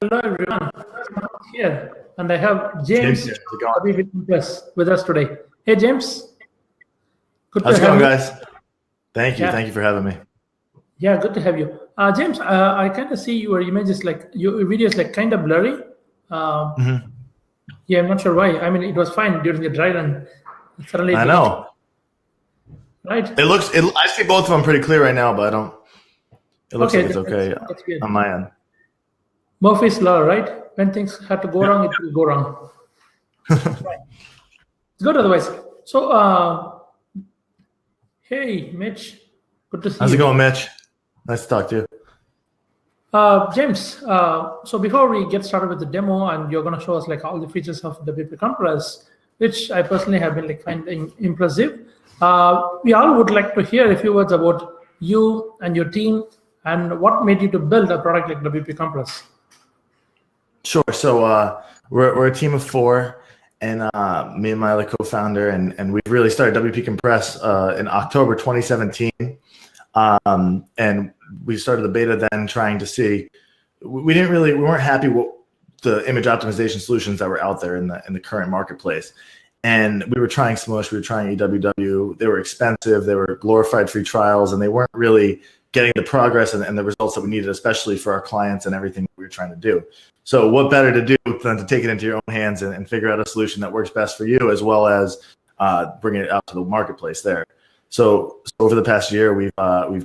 Hello everyone. Here, and I have James with us today. Hey James. Good How's it going, guys? Thank you. Thank you for having me. Yeah, good to have you. James, I kind of see your images, like your videos, like kind of blurry. Yeah, I'm not sure why. I mean, it was fine during the dry run. Suddenly, I know. Right. I see both of them pretty clear right now, but I don't. It looks like it's okay that's good. On my end. Murphy's law, right? When things have to go wrong, it will go wrong. Right. It's good otherwise. So, hey, Mitch. Good to see you. How's it going, Mitch? Nice to talk to you. James, so before we get started with the demo, and you're going to show us like all the features of WP Compress, which I personally have been like finding impressive. We all would like to hear a few words about you and your team and what made you to build a product like WP Compress. Sure. So we're a team of 4, and me and my other co-founder, and we really started WP Compress in October 2017. And we started the beta then, trying to see. We weren't happy with the image optimization solutions that were out there in the current marketplace. And we were trying Smush, we were trying EWW. They were expensive, they were glorified free trials, and they weren't really getting the progress and the results that we needed, especially for our clients and everything we were trying to do. So what better to do than to take it into your own hands and figure out a solution that works best for you, as well as bring it out to the marketplace there. So over the past year, we've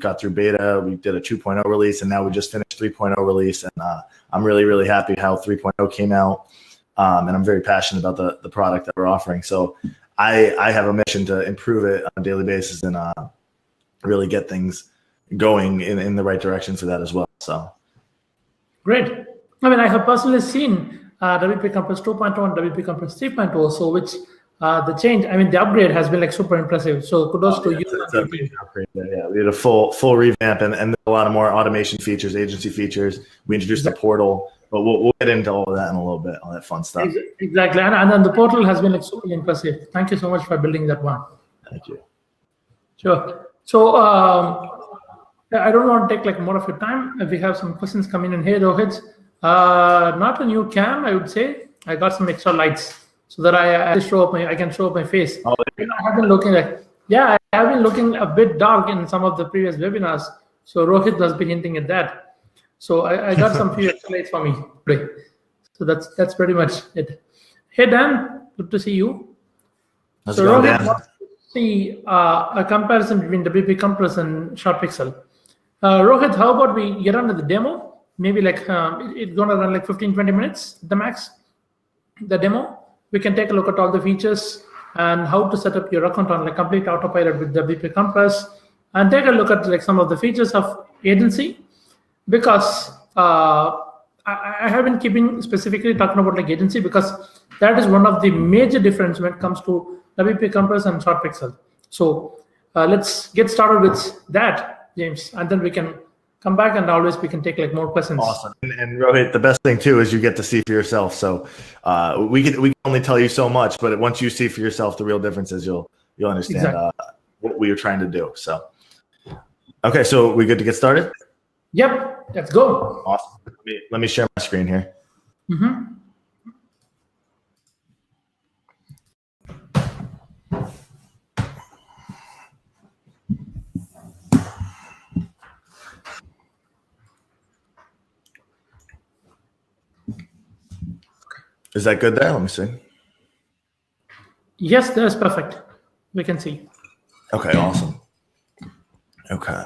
got through beta, we did a 2.0 release, and now we just finished 3.0 release. And I'm really, really happy how 3.0 came out. And I'm very passionate about the product that we're offering. So I have a mission to improve it on a daily basis and really get things going in the right direction for that as well. So great. I mean, I have personally seen WP Compress 2.0 and WP Compress 3.0, so which the change, I mean, the upgrade has been like super impressive. So kudos to you. It's a big upgrade. Yeah, we did a full revamp and a lot of more automation features, agency features. We introduced the portal, but we'll get into all of that in a little bit, all that fun stuff. Exactly, and then the portal has been like super impressive. Thank you so much for building that one. Thank you. Sure. So I don't want to take like more of your time. We have some questions coming in here, Rohit. Not a new cam, I would say. I got some extra lights so that I can show up my face. Oh, I have been looking like, I have been looking a bit dark in some of the previous webinars. So Rohit has been hinting at that. So I got some few extra lights for me today. So that's pretty much it. Hey Dan, good to see you. How's it going, Dan? See a comparison between WP Compress and ShortPixel. Rohit, how about we get on to the demo? Maybe like it's gonna run like 15-20 minutes, the max. The demo, we can take a look at all the features and how to set up your account on like complete autopilot with WP Compress, and take a look at like some of the features of agency, because I have been keeping specifically talking about like agency because that is one of the major difference when it comes to WP Compress and ShortPixel. So let's get started with that, James, and then we can come back and always we can take like more questions. Awesome. And Rohit, the best thing too is you get to see for yourself. So we can only tell you so much, but once you see for yourself the real differences, you'll understand what we were trying to do. So okay, so we good to get started? Yep, let's go. Awesome. Let me share my screen here. Is that good there? Let me see. Yes, that's perfect. We can see. Okay, awesome. Okay.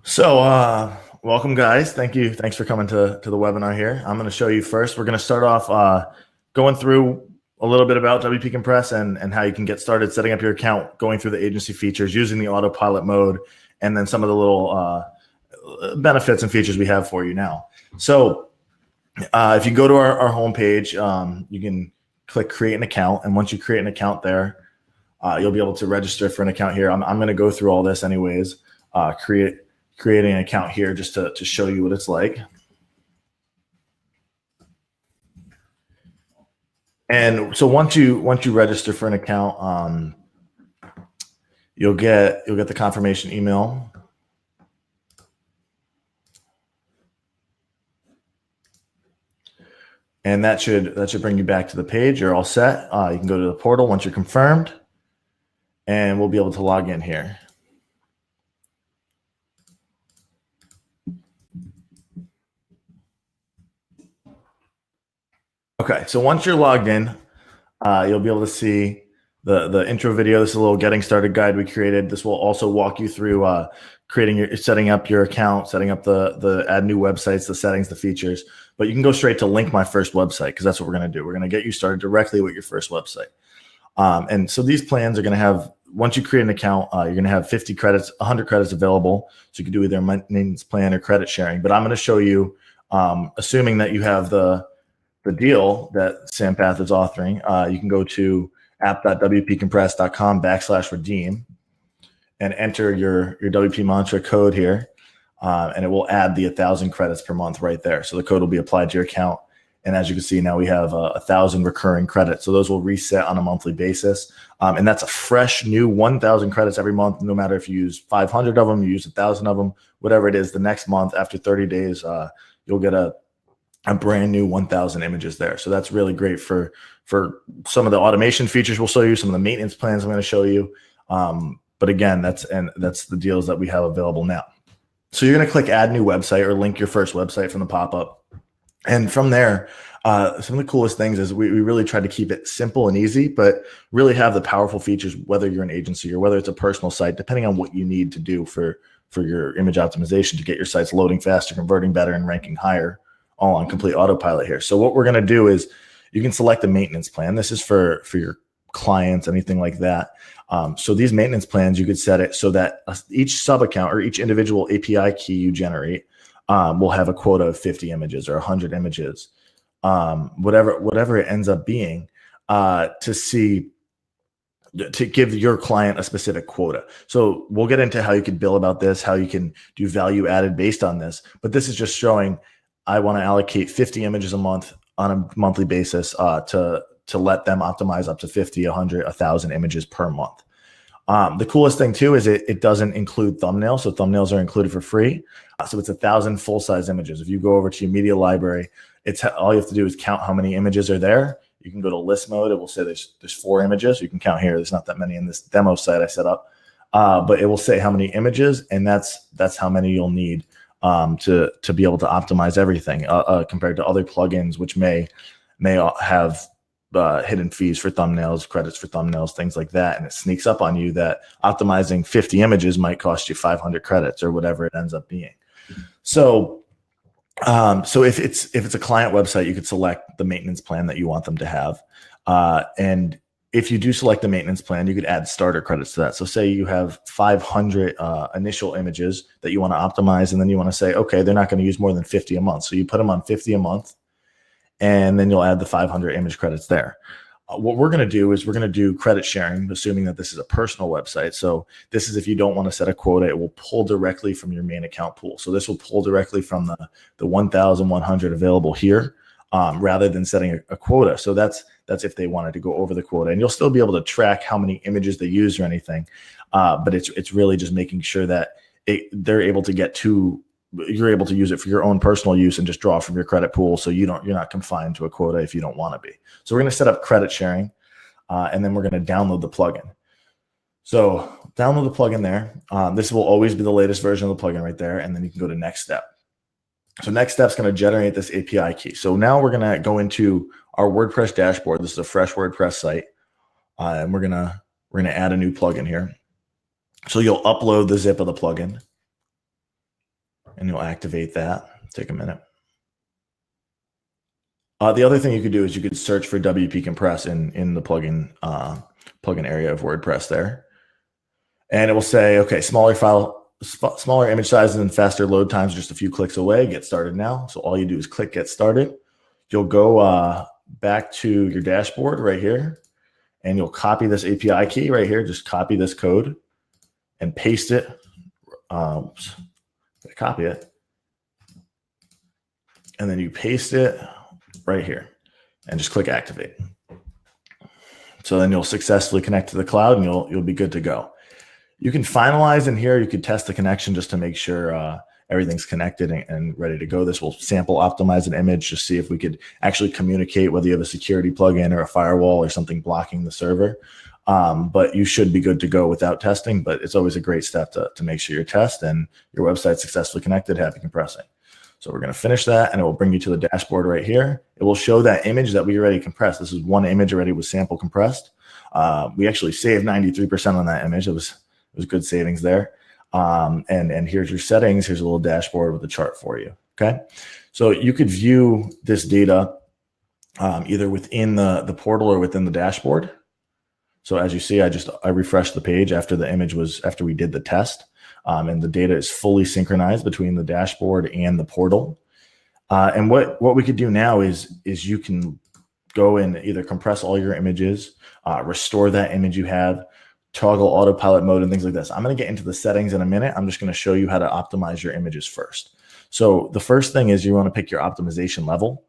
So welcome, guys. Thanks for coming to the webinar here. I'm going to show you first. We're going to start off going through a little bit about WP Compress and how you can get started setting up your account, going through the agency features, using the Autopilot Mode, and then some of the little benefits and features we have for you now. So if you go to our homepage, you can click create an account. And once you create an account there, you'll be able to register for an account here. I'm going to go through all this anyways, creating an account here just to show you what it's like. And so once you register for an account, you'll get the confirmation email. And that should bring you back to the page. You're all set. You can go to the portal once you're confirmed, and we'll be able to log in here. Okay, so once you're logged in, you'll be able to see the intro video. This is a little getting started guide we created. This will also walk you through setting up your account, setting up the add new websites, the settings, the features. But you can go straight to link my first website, because that's what we're going to do. We're going to get you started directly with your first website. And so these plans are going to have, once you create an account, you're going to have 50 credits, 100 credits available. So you can do either maintenance plan or credit sharing. But I'm going to show you, assuming that you have the deal that Sampath is authoring, you can go to app.wpcompress.com/redeem and enter your WP mantra code here. And it will add the 1,000 credits per month right there. So the code will be applied to your account. And as you can see, now we have 1,000 recurring credits. So those will reset on a monthly basis. And that's a fresh new 1,000 credits every month, no matter if you use 500 of them, you use 1,000 of them, whatever it is. The next month, after 30 days, you'll get a brand new 1,000 images there. So that's really great for some of the automation features we'll show you, some of the maintenance plans I'm going to show you. But again, that's the deals that we have available now. So you're going to click add new website or link your first website from the pop-up. And from there, some of the coolest things is we really try to keep it simple and easy, but really have the powerful features, whether you're an agency or whether it's a personal site, depending on what you need to do for your image optimization to get your sites loading faster, converting better, and ranking higher, all on complete autopilot here. So what we're going to do is you can select a maintenance plan. This is for your clients, anything like that. So these maintenance plans, you could set it so that each sub account or each individual API key you generate will have a quota of 50 images or 100 images, whatever it ends up being, to give your client a specific quota. So we'll get into how you can bill about this, how you can do value added based on this. But this is just showing I want to allocate 50 images a month on a monthly basis to let them optimize up to 50, 100, 1,000 images per month. The coolest thing too is it doesn't include thumbnails. So thumbnails are included for free. So it's 1,000 full-size images. If you go over to your media library, all you have to do is count how many images are there. You can go to list mode. It will say there's 4 images. You can count here. There's not that many in this demo site I set up, but it will say how many images, and that's how many you'll need to be able to optimize everything compared to other plugins, which may have hidden fees for thumbnails, credits for thumbnails, things like that. And it sneaks up on you that optimizing 50 images might cost you 500 credits or whatever it ends up being. So if it's a client website, you could select the maintenance plan that you want them to have. And if you do select the maintenance plan, you could add starter credits to that. So say you have 500 initial images that you want to optimize, and then you want to say, okay, they're not going to use more than 50 a month. So you put them on 50 a month, and then you'll add the 500 image credits there. What we're going to do is we're going to do credit sharing, assuming that this is a personal website. So this is if you don't want to set a quota, it will pull directly from your main account pool. So this will pull directly from the 1,100 available here, rather than setting a quota. So that's if they wanted to go over the quota, and you'll still be able to track how many images they use or anything. But it's really just making sure that they're able to get to. You're able to use it for your own personal use and just draw from your credit pool. So you're not confined to a quota if you don't want to be. So we're going to set up credit sharing, and then we're going to download the plugin. So download the plugin there. This will always be the latest version of the plugin right there. And then you can go to next step. So next step is going to generate this API key. So now we're going to go into our WordPress dashboard. This is a fresh WordPress site. And we're going to add a new plugin here. So you'll upload the zip of the plugin, and you'll activate that. Take a minute. The other thing you could do is you could search for WP Compress in the plugin area of WordPress there, and it will say, okay, smaller image sizes and faster load times, just a few clicks away. Get started now. So all you do is click Get Started. You'll go back to your dashboard right here, and you'll copy this API key right here. Just copy this code and paste it. Copy it, and then you paste it right here and just click activate. So then you'll successfully connect to the cloud, and you'll be good to go. You can finalize in here. You could test the connection just to make sure everything's connected and ready to go. This will sample optimize an image to see if we could actually communicate whether you have a security plugin or a firewall or something blocking the server. But you should be good to go without testing, but it's always a great step to make sure you test and your website's successfully connected, happy compressing. So we're going to finish that, and it will bring you to the dashboard right here. It will show that image that we already compressed. This is one image already was sample compressed. We actually saved 93% on that image. It was good savings there. And here's your settings. Here's a little dashboard with a chart for you. Okay. So you could view this data either within the portal or within the dashboard. So as you see, I refreshed the page after we did the test. And the data is fully synchronized between the dashboard and the portal. And what we could do now is you can go and either compress all your images, restore that image you have, toggle autopilot mode and things like this. I'm going to get into the settings in a minute. I'm just going to show you how to optimize your images first. So the first thing is you want to pick your optimization level.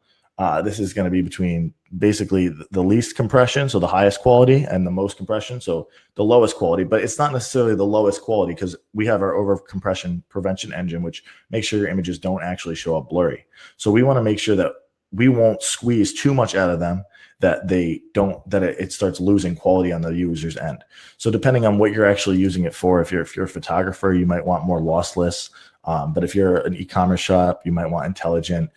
This is going to be between basically the least compression, so the highest quality, and the most compression, so the lowest quality. But it's not necessarily the lowest quality because we have our over compression prevention engine, which makes sure your images don't actually show up blurry. So we want to make sure that we won't squeeze too much out of them that it starts losing quality on the user's end. So depending on what you're actually using it for, if you're a photographer, you might want more lossless. But if you're an e-commerce shop, you might want intelligent.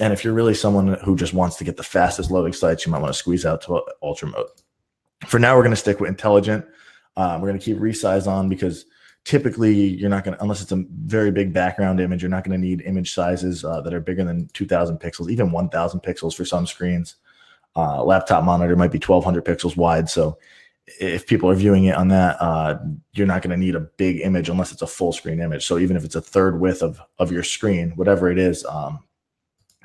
And if you're really someone who just wants to get the fastest loading sites, you might want to squeeze out to ultra mode. For now, we're going to stick with intelligent. We're going to keep resize on because typically you're not going to, unless it's a very big background image, you're not going to need image sizes that are bigger than 2,000 pixels, even 1,000 pixels for some screens. Laptop monitor might be 1,200 pixels wide. So if people are viewing it on that, you're not going to need a big image unless it's a full screen image. So even if it's a third width of your screen, whatever it is,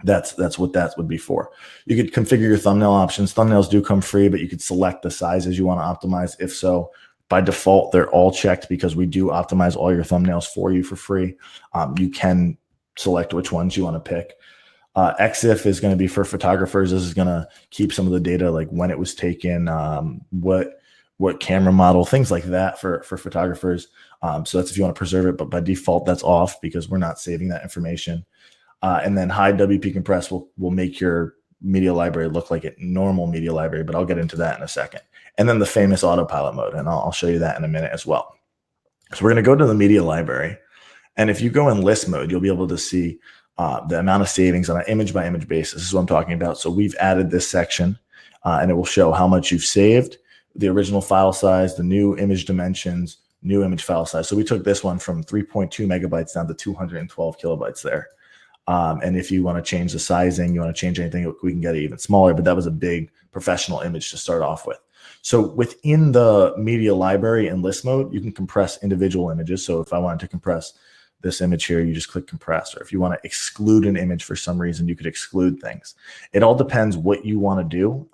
that's what that would be for. You could configure your thumbnail options. Thumbnails do come free, but you could select the sizes you want to optimize. If so, by default, they're all checked because we do optimize all your thumbnails for you for free. You can select which ones you want to pick. EXIF is going to be for photographers. This is going to keep some of the data, like when it was taken, what camera model, things like that for photographers. So that's if you want to preserve it, but by default, that's off because we're not saving that information. And then high WP compress will make your media library look like a normal media library, but I'll get into that in a second. And then the famous autopilot mode, and I'll show you that in a minute as well. So we're going to go to the media library. And if you go in list mode, you'll be able to see the amount of savings on an image by image basis. This is what I'm talking about. So we've added this section and it will show how much you've saved, the original file size, the new image dimensions, new image file size. So we took this one from 3.2 megabytes down to 212 kilobytes there. And if you want to change the sizing, you want to change anything, we can get it even smaller, but that was a big professional image to start off with. So within the media library in list mode, you can compress individual images. So if I wanted to compress this image here, you just click compress, or if you want to exclude an image for some reason, you could exclude things. It all depends what you want to do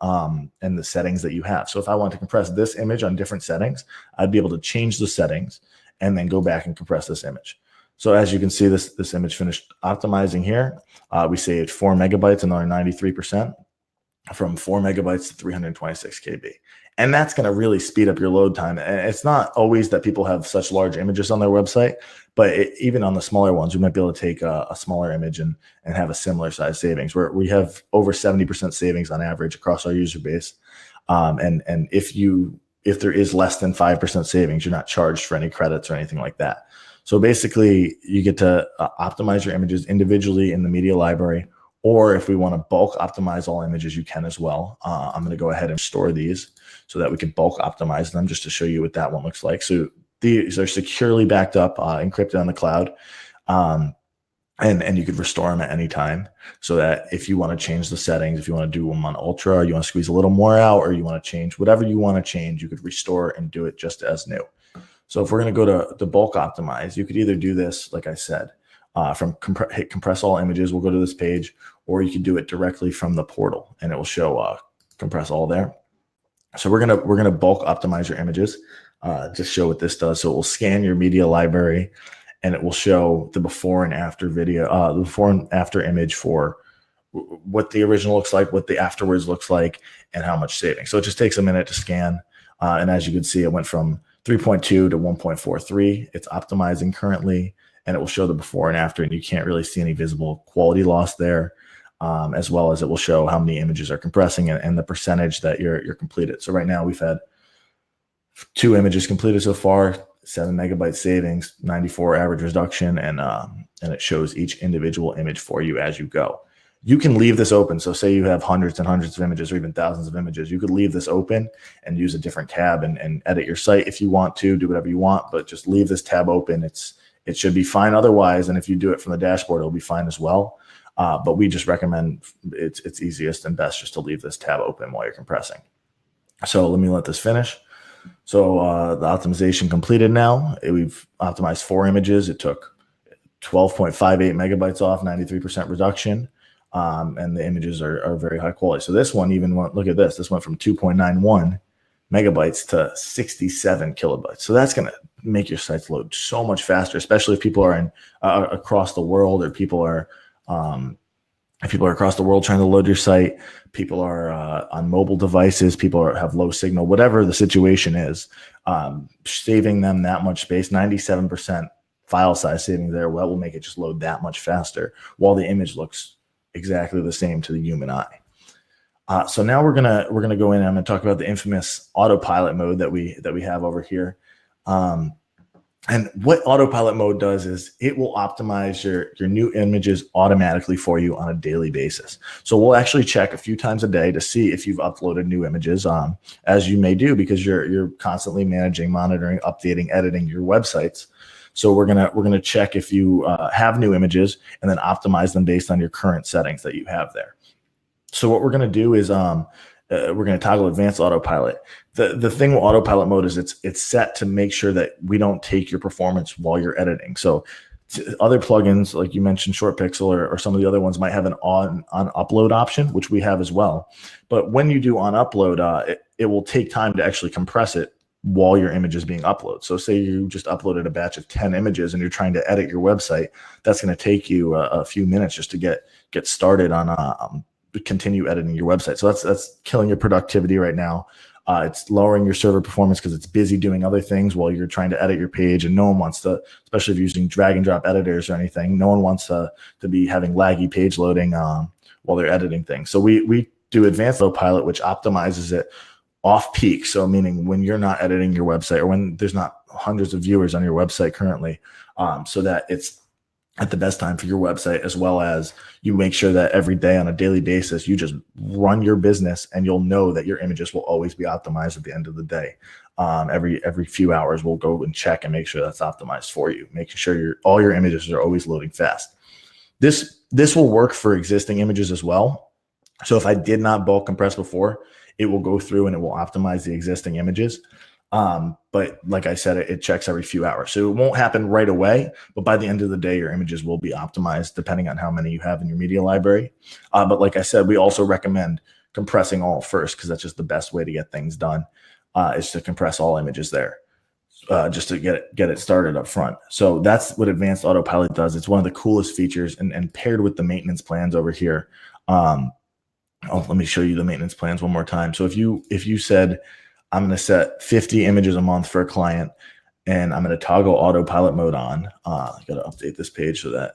and the settings that you have. So if I want to compress this image on different settings, I'd be able to change the settings and then go back and compress this image. So as you can see, this image finished optimizing here. We saved 4 megabytes, another 93%, from 4 megabytes to 326 KB. And that's going to really speed up your load time. And it's not always that people have such large images on their website, but even on the smaller ones, you might be able to take a smaller image and have a similar size savings. We have over 70% savings on average across our user base. And if there is less than 5% savings, you're not charged for any credits or anything like that. So basically, you get to optimize your images individually in the media library, or if we want to bulk optimize all images, you can as well. I'm going to go ahead and store these so that we can bulk optimize them just to show you what that one looks like. So these are securely backed up, encrypted on the cloud, and you could restore them at any time so that if you want to change the settings, if you want to do them on ultra, or you want to squeeze a little more out, or you want to change whatever you want to change, you could restore and do it just as new. So if we're going to go to bulk optimize, you could either do this, like I said, hit compress all images. We'll go to this page, or you can do it directly from the portal, and it will show compress all there. So we're gonna bulk optimize your images. Just show what this does. So it will scan your media library, and it will show the before and after video, the before and after image for what the original looks like, what the afterwards looks like, and how much savings. So it just takes a minute to scan, and as you can see, it went from 3.2 to 1.43. It's optimizing currently, and it will show the before and after, and you can't really see any visible quality loss there, as well as it will show how many images are compressing and the percentage that you're completed. So right now we've had 2 images completed so far, 7 megabyte savings, 94 average reduction, and it shows each individual image for you as you go. You can leave this open. So say you have hundreds and hundreds of images or even thousands of images, you could leave this open and use a different tab and edit your site if you want to, do whatever you want, but just leave this tab open. It should be fine otherwise. And if you do it from the dashboard, it'll be fine as well. But we just recommend it's easiest and best just to leave this tab open while you're compressing. So let this finish. So the optimization completed now. We've optimized 4 images. It took 12.58 megabytes off, 93% reduction. And the images are very high quality. So this one look at this. This went from 2.91 megabytes to 67 kilobytes. So that's going to make your sites load so much faster, especially if people are across the world, or people are if people are across the world trying to load your site, people are on mobile devices, people have low signal, whatever the situation is, saving them that much space, 97% file size saving there, well, will make it just load that much faster while the image looks exactly the same to the human eye. So now we're gonna go in and I'm gonna talk about the infamous autopilot mode that we have over here. And what autopilot mode does is it will optimize your new images automatically for you on a daily basis. So we'll actually check a few times a day to see if you've uploaded new images, as you may do, because you're constantly managing, monitoring, updating, editing your websites. So we're gonna check if you have new images and then optimize them based on your current settings that you have there. So what we're gonna do is we're gonna toggle advanced autopilot. The thing with autopilot mode is it's set to make sure that we don't take your performance while you're editing. So other plugins, like you mentioned, ShortPixel or some of the other ones, might have an on upload option, which we have as well. But when you do on upload, it will take time to actually compress it while your image is being uploaded. So say you just uploaded a batch of 10 images and you're trying to edit your website, that's going to take you a few minutes just to get started on continue editing your website. So that's killing your productivity right now. It's lowering your server performance because it's busy doing other things while you're trying to edit your page, and no one wants to, especially if you're using drag and drop editors or anything, no one wants to be having laggy page loading while they're editing things. So we do advanced autopilot, which optimizes it off peak. So meaning when you're not editing your website or when there's not hundreds of viewers on your website currently, so that it's at the best time for your website, as well as you make sure that every day on a daily basis, you just run your business and you'll know that your images will always be optimized at the end of the day. Every few hours, we'll go and check and make sure that's optimized for you, making sure all your images are always loading fast. This will work for existing images as well. So if I did not bulk compress before, it will go through and it will optimize the existing images. But like I said, it checks every few hours. So it won't happen right away, but by the end of the day, your images will be optimized depending on how many you have in your media library. But like I said, we also recommend compressing all first, because that's just the best way to get things done, is to compress all images there, just to get it started up front. So that's what advanced autopilot does. It's one of the coolest features, and paired with the maintenance plans over here. Let me show you the maintenance plans one more time. So if you said, I'm going to set 50 images a month for a client, and I'm going to toggle autopilot mode on. I got to update this page so that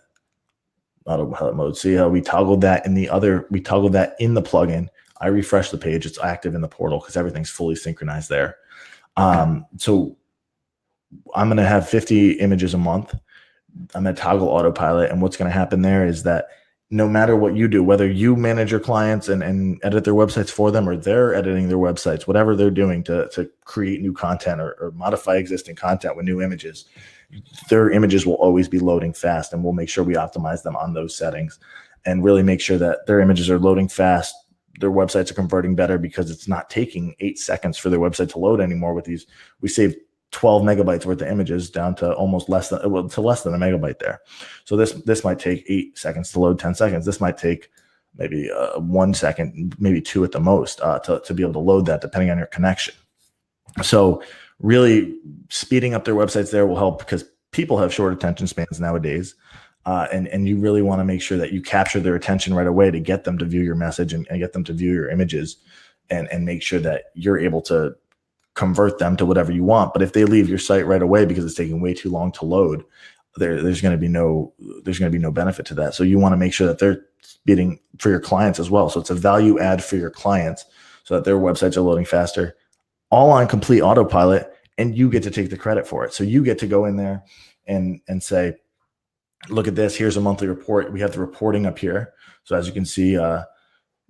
autopilot mode. See how we toggled that in the plugin. I refresh the page. It's active in the portal because everything's fully synchronized there. So I'm going to have 50 images a month. I'm going to toggle autopilot. And what's going to happen there is that no matter what you do, whether you manage your clients and edit their websites for them, or they're editing their websites, whatever they're doing to create new content or modify existing content with new images, their images will always be loading fast, and we'll make sure we optimize them on those settings and really make sure that their images are loading fast. Their websites are converting better because it's not taking 8 seconds for their website to load anymore. With these, we saved 12 megabytes worth of images down to almost less than a megabyte there. So this might take 8 seconds to load, 10 seconds. This might take maybe 1 second, maybe 2 at the most, to be able to load that depending on your connection. So really speeding up their websites there will help, because people have short attention spans nowadays. And you really want to make sure that you capture their attention right away to get them to view your message and get them to view your images, and make sure that you're able to convert them to whatever you want. But if they leave your site right away because it's taking way too long to load, there's going to be no benefit to that. So you want to make sure that they're speeding for your clients as well. So it's a value add for your clients so that their websites are loading faster, all on complete autopilot, and you get to take the credit for it. So you get to go in there and say, look at this, here's a monthly report. We have the reporting up here. So as you can see,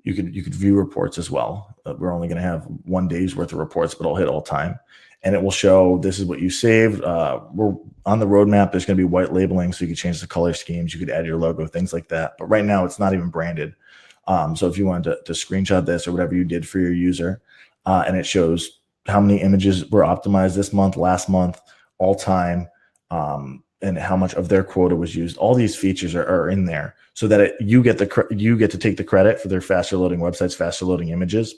you could view reports as well. We're only going to have 1 day's worth of reports, but it'll hit all time. And it will show this is what you saved. We're on the roadmap. There's going to be white labeling, so you could change the color schemes. You could add your logo, things like that. But right now, it's not even branded. So if you wanted to screenshot this or whatever you did for your user, and it shows how many images were optimized this month, last month, all time, and how much of their quota was used. All these features are in there so that you get to take the credit for their faster loading websites, faster loading images.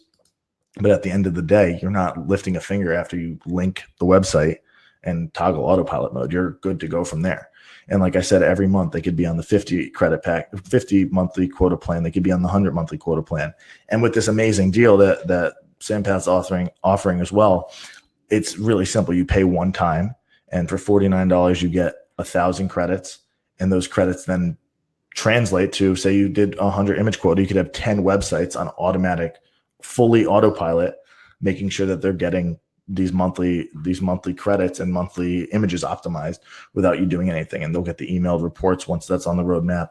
But at the end of the day, you're not lifting a finger after you link the website and toggle autopilot mode. You're good to go from there. And like I said, every month they could be on the 50 credit pack, 50 monthly quota plan. They could be on the 100 monthly quota plan. And with this amazing deal that Sampath's offering as well, it's really simple. You pay one time, and for $49, you get 1,000 credits. And those credits then translate to, say you did 100 image quota, you could have 10 websites on automatic, fully autopilot, making sure that they're getting these monthly credits and monthly images optimized without you doing anything. And they'll get the emailed reports once that's on the roadmap.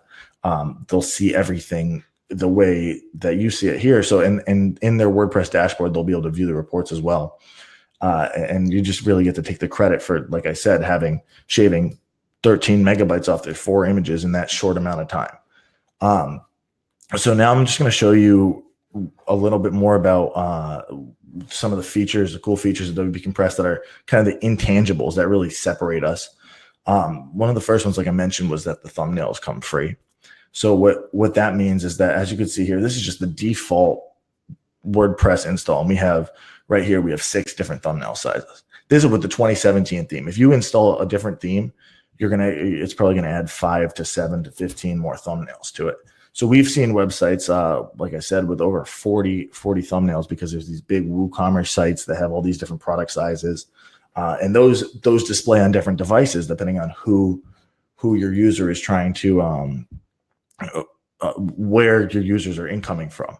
They'll see everything the way that you see it here. So in their WordPress dashboard, they'll be able to view the reports as well. And you just really get to take the credit for, like I said, shaving 13 megabytes off their 4 images in that short amount of time. So now I'm just going to show you a little bit more about some of the features, the cool features of WP Compress that are kind of the intangibles that really separate us. One of the first ones, like I mentioned, was that the thumbnails come free. So what that means is that, as you can see here, this is just the default WordPress install. And we have 6 different thumbnail sizes. This is with the 2017 theme. If you install a different theme, it's probably going to add 5 to 7 to 15 more thumbnails to it. So we've seen websites, like I said, with over 40 thumbnails, because there's these big WooCommerce sites that have all these different product sizes. And those display on different devices depending on who your user is trying to, where your users are incoming from.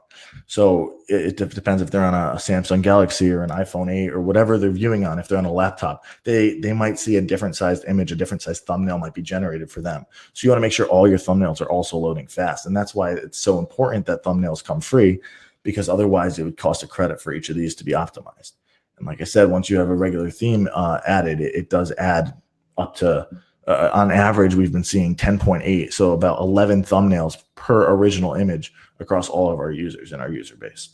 So it depends if they're on a Samsung Galaxy or an iPhone 8 or whatever they're viewing on. If they're on a laptop, they might see a different sized image, a different sized thumbnail might be generated for them. So you want to make sure all your thumbnails are also loading fast. And that's why it's so important that thumbnails come free, because otherwise it would cost a credit for each of these to be optimized. And like I said, once you have a regular theme added, it does add up to, on average, we've been seeing 10.8. So about 11 thumbnails per original image across all of our users in our user base.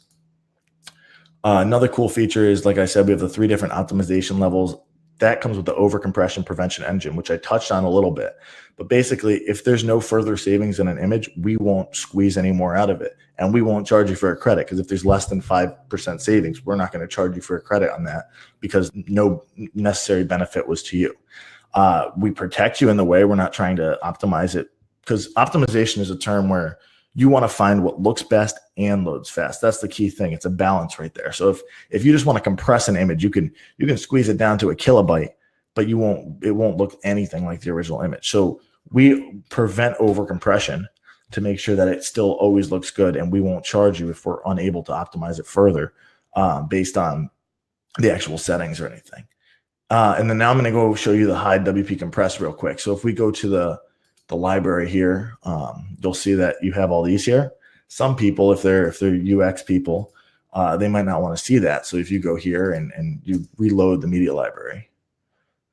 Another cool feature is, like I said, we have the 3 different optimization levels. That comes with the overcompression prevention engine, which I touched on a little bit. But basically, if there's no further savings in an image, we won't squeeze any more out of it. And we won't charge you for a credit, because if there's less than 5% savings, we're not going to charge you for a credit on that, because no necessary benefit was to you. We protect you in the way. We're not trying to optimize it, because optimization is a term where you want to find what looks best and loads fast. That's the key thing. It's a balance right there. So if you just want to compress an image, you can squeeze it down to a kilobyte, but it won't look anything like the original image. So we prevent overcompression to make sure that it still always looks good, and we won't charge you if we're unable to optimize it further based on the actual settings or anything. And then now I'm going to go show you the hide WP Compress real quick. So if we go to the library here, you'll see that you have all these here. Some people, if they're UX people, they might not want to see that. So if you go here and you reload the media library,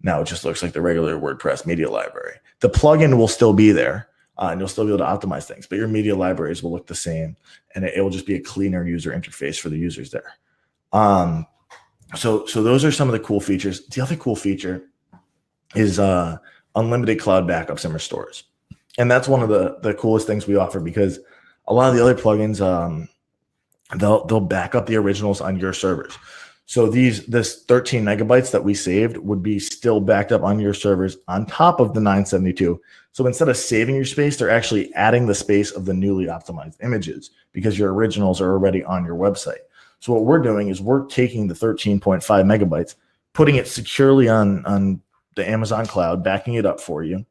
now it just looks like the regular WordPress media library. The plugin will still be there, and you'll still be able to optimize things, but your media libraries will look the same, and it will just be a cleaner user interface for the users there. So those are some of the cool features. The other cool feature is unlimited cloud backups and restores. And that's one of the coolest things we offer, because a lot of the other plugins, they'll back up the originals on your servers. So this 13 megabytes that we saved would be still backed up on your servers on top of the 972. So instead of saving your space, they're actually adding the space of the newly optimized images, because your originals are already on your website. So what we're doing is we're taking the 13.5 megabytes, putting it securely on the Amazon cloud, backing it up for you,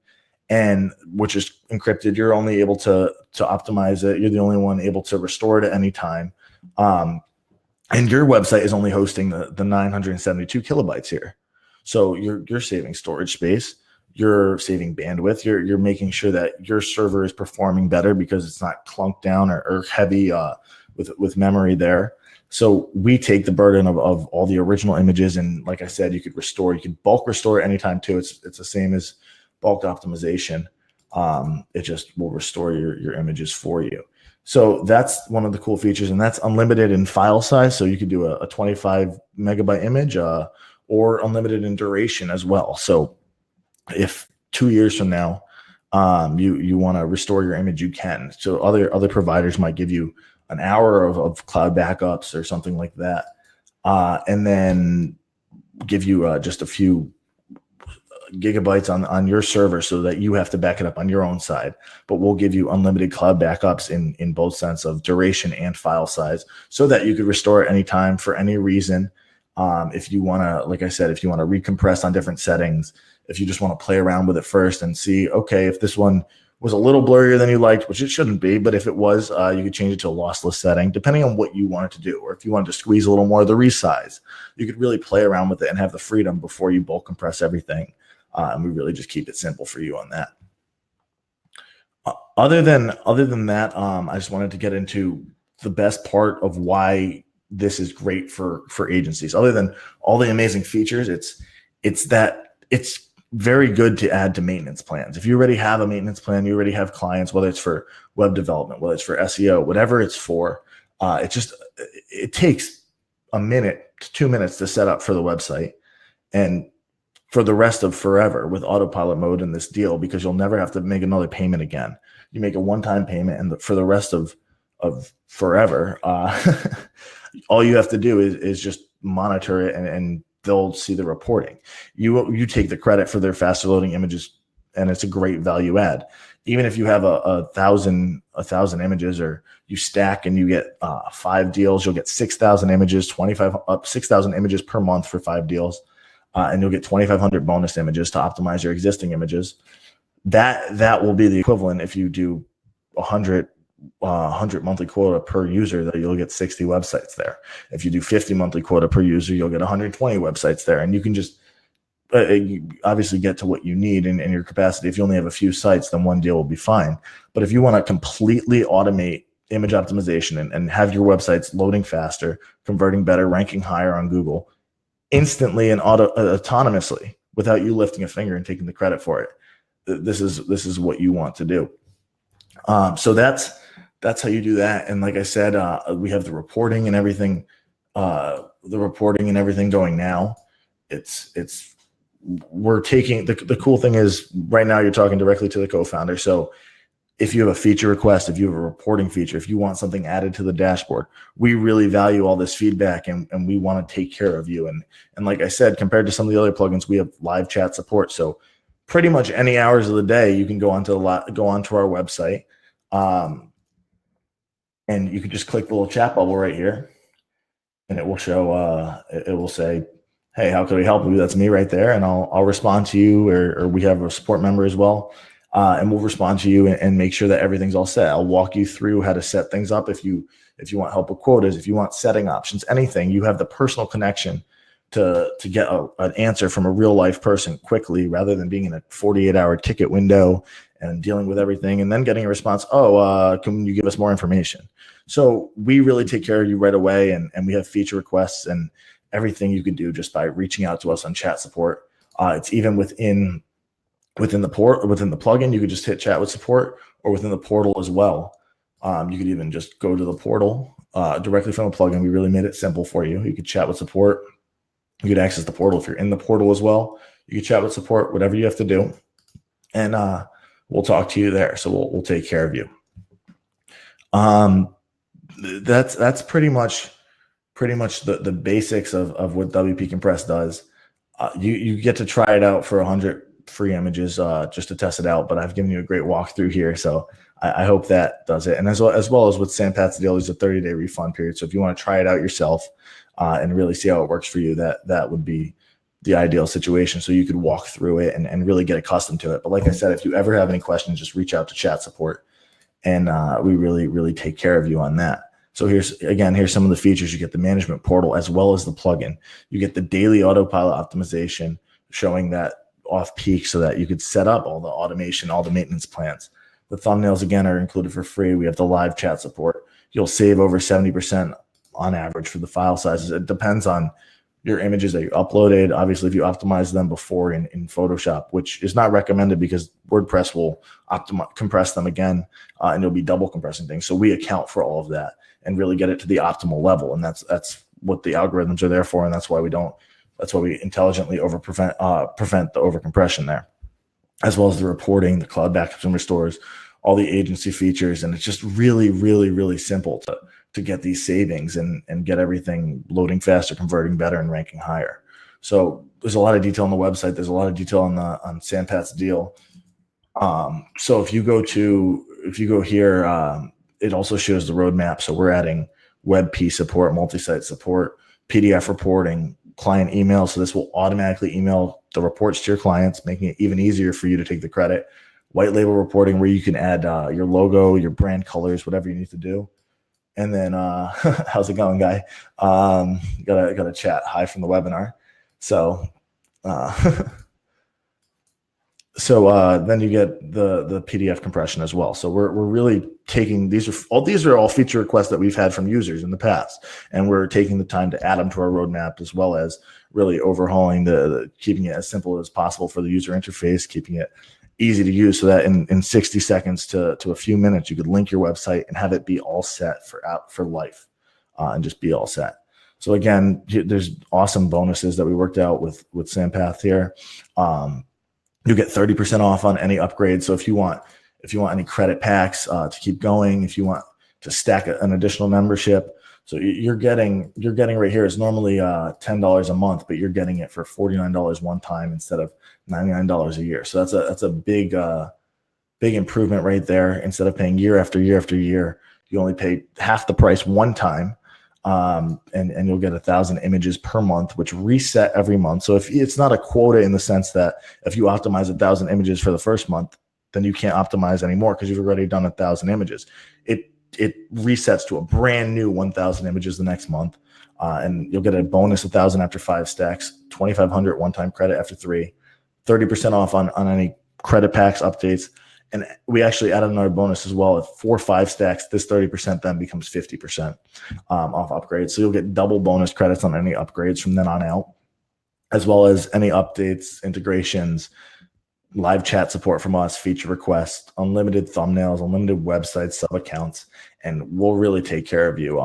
and which is encrypted. You're only able to optimize it. You're the only one able to restore it at any time. And your website is only hosting the 972 kilobytes here. So you're saving storage space, you're saving bandwidth, you're making sure that your server is performing better because it's not clunked down or heavy with memory there. So we take the burden of all the original images, and like I said, you could bulk restore anytime too. It's the same as bulk optimization. It just will restore your images for you. So that's one of the cool features, and that's unlimited in file size. So you could do a 25 megabyte image, or unlimited in duration as well. So if 2 years from now, you want to restore your image, you can. So other providers might give you an hour of cloud backups or something like that, and then give you just a few gigabytes on your server so that you have to back it up on your own side. But we'll give you unlimited cloud backups in both sense of duration and file size, so that you could restore it anytime for any reason. If you want to, like I said, if you want to recompress on different settings, if you just want to play around with it first and see, okay, if this one was a little blurrier than you liked, which it shouldn't be, but if it was, you could change it to a lossless setting, depending on what you wanted to do. Or if you wanted to squeeze a little more of the resize, you could really play around with it and have the freedom before you bulk compress everything. And we really just keep it simple for you on that. Other than that, I just wanted to get into the best part of why this is great for agencies. Other than all the amazing features, it's that it's very good to add to maintenance plans. If you already have a maintenance plan, you already have clients, whether it's for web development, whether it's for SEO, whatever it's for, it takes a minute to 2 minutes to set up for the website, and for the rest of forever with Autopilot Mode in this deal, because you'll never have to make another payment again. You make a one-time payment, and for the rest of forever, all you have to do is just monitor it, and they'll see the reporting. You take the credit for their faster loading images, and it's a great value add. Even if you have a thousand images, or you stack and you get 5 deals, you'll get 6,000 images, 6,000 images per month for 5 deals. And you'll get 2,500 bonus images to optimize your existing images. That will be the equivalent if you do 100 monthly quota per user, that you'll get 60 websites there. If you do 50 monthly quota per user, you'll get 120 websites there. And you can just you obviously get to what you need in your capacity. If you only have a few sites, then one deal will be fine. But if you want to completely automate image optimization and have your websites loading faster, converting better, ranking higher on Google, instantly and autonomously, without you lifting a finger and taking the credit for it, this is what you want to do. So that's how you do that. And like I said, we have the reporting and everything. Going now. We're taking the cool thing is right now you're talking directly to the co-founder. So if you have a feature request, if you have a reporting feature, if you want something added to the dashboard, we really value all this feedback, and we want to take care of you. And like I said, compared to some of the other plugins, we have live chat support. So pretty much any hours of the day, you can go onto our website, and you can just click the little chat bubble right here, and it will show. It will say, "Hey, how can we help you?" That's me right there, and I'll respond to you, or we have a support member as well. And we'll respond to you and make sure that everything's all set. I'll walk you through how to set things up. If you want help with quotas, if you want setting options, anything, you have the personal connection to get an answer from a real life person quickly, rather than being in a 48-hour ticket window and dealing with everything and then getting a response. Can you give us more information? So we really take care of you right away. And we have feature requests and everything you can do just by reaching out to us on chat support. It's even within the plugin, you could just hit chat with support, or within the portal as well. You could even just go to the portal directly from the plugin. We really made it simple for you. You could chat with support. You could access the portal if you're in the portal as well. You could chat with support, whatever you have to do, and we'll talk to you there. So we'll take care of you. That's pretty much the basics of what WP Compress does. You get to try it out for 100 free images just to test it out, but I've given you a great walkthrough here, so I hope that does it. And as well as with Sampat's deal, there's a 30-day refund period. So if you want to try it out yourself and really see how it works for you, that would be the ideal situation so you could walk through it and really get accustomed to it. But like I said, if you ever have any questions, just reach out to chat support, and we really take care of you on that. So here's some of the features. You get the management portal as well as the plugin. You get the daily autopilot optimization, showing that off peak so that you could set up all the automation, all the maintenance plans. The thumbnails, again, are included for free. We have the live chat support. You'll save over 70% on average for the file sizes. It depends on your images that you uploaded. Obviously, if you optimize them before in Photoshop, which is not recommended because WordPress will compress them again, and you'll be double compressing things. So we account for all of that and really get it to the optimal level. And that's what the algorithms are there for. And that's why we intelligently prevent the overcompression there, as well as the reporting, the cloud backups and restores, all the agency features. And it's just really simple to get these savings and get everything loading faster, converting better, and ranking higher. So there's a lot of detail on the website. There's a lot of detail on Sampath's deal. So if you go here, it also shows the roadmap. So we're adding WebP support, multi-site support, PDF reporting, client email. So this will automatically email the reports to your clients, making it even easier for you to take the credit. White label reporting, where you can add your logo, your brand colors, whatever you need to do. And then, how's it going, guy? Got a chat. Hi from the webinar. So, then you get the PDF compression as well. So we're really taking these are all feature requests that we've had from users in the past, and we're taking the time to add them to our roadmap, as well as really overhauling the keeping it as simple as possible for the user interface, keeping it easy to use, so that in 60 seconds to a few minutes, you could link your website and have it be all set for life, and just be all set. So again, there's awesome bonuses that we worked out with Sampath here. You get 30% off on any upgrade. So if you want any credit packs to keep going, if you want to stack an additional membership, so you're getting right here. It's normally $10 a month, but you're getting it for $49 one time instead of $99 a year. So that's a big improvement right there. Instead of paying year after year after year, you only pay half the price one time. And you'll get 1,000 images per month, which reset every month. So if it's not a quota in the sense that if you optimize 1,000 images for the first month, then you can't optimize anymore because you've already done 1,000 images. It resets to a brand new 1,000 images the next month, and you'll get a bonus 1,000 after 5 stacks, 2,500 one-time credit after 3, 30% off on any credit packs updates. And we actually added another bonus as well. At 4 or 5 stacks, this 30% then becomes 50% off upgrades. So you'll get double bonus credits on any upgrades from then on out, as well as any updates, integrations, live chat support from us, feature requests, unlimited thumbnails, unlimited websites, sub-accounts, and we'll really take care of you.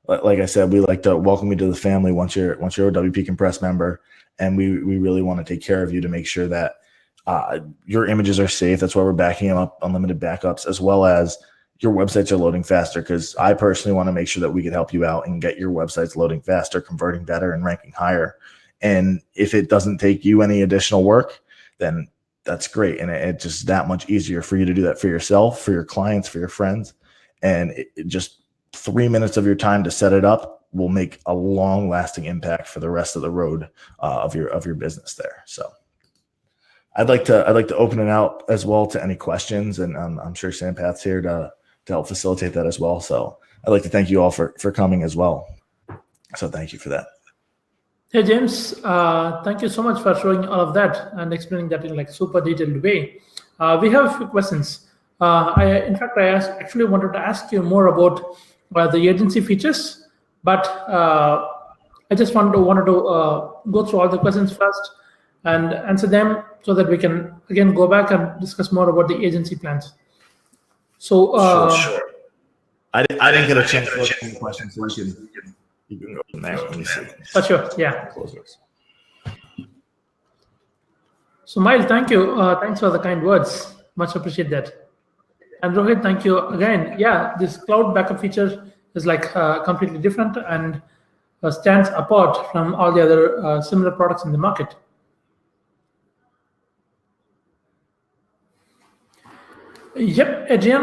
Like I said, we like to welcome you to the family once you're a WP Compress member, and we really want to take care of you to make sure that your images are safe. That's why we're backing them up, unlimited backups, as well as your websites are loading faster, because I personally want to make sure that we can help you out and get your websites loading faster, converting better, and ranking higher. And if it doesn't take you any additional work, then that's great. And it's just that much easier for you to do that for yourself, for your clients, for your friends. And it just 3 minutes of your time to set it up will make a long lasting impact for the rest of the road of your business there. So I'd like to open it out as well to any questions, and I'm sure Sampath's here to help facilitate that as well. So I'd like to thank you all for coming as well. So thank you for that. Hey James, thank you so much for showing all of that and explaining that in like super detailed way. We have a few questions. I actually wanted to ask you more about the agency features, but I just wanted to go through all the questions first and answer them so that we can again go back and discuss more about the agency plans. So sure. I didn't get a chance to look at the questions, so you can go from there. Let me see. For sure, yeah. So Mile, thank you. Thanks for the kind words. Much appreciate that. And Rohit, thank you again. Yeah, this cloud backup feature is like completely different and stands apart from all the other similar products in the market. Yep, Adrian.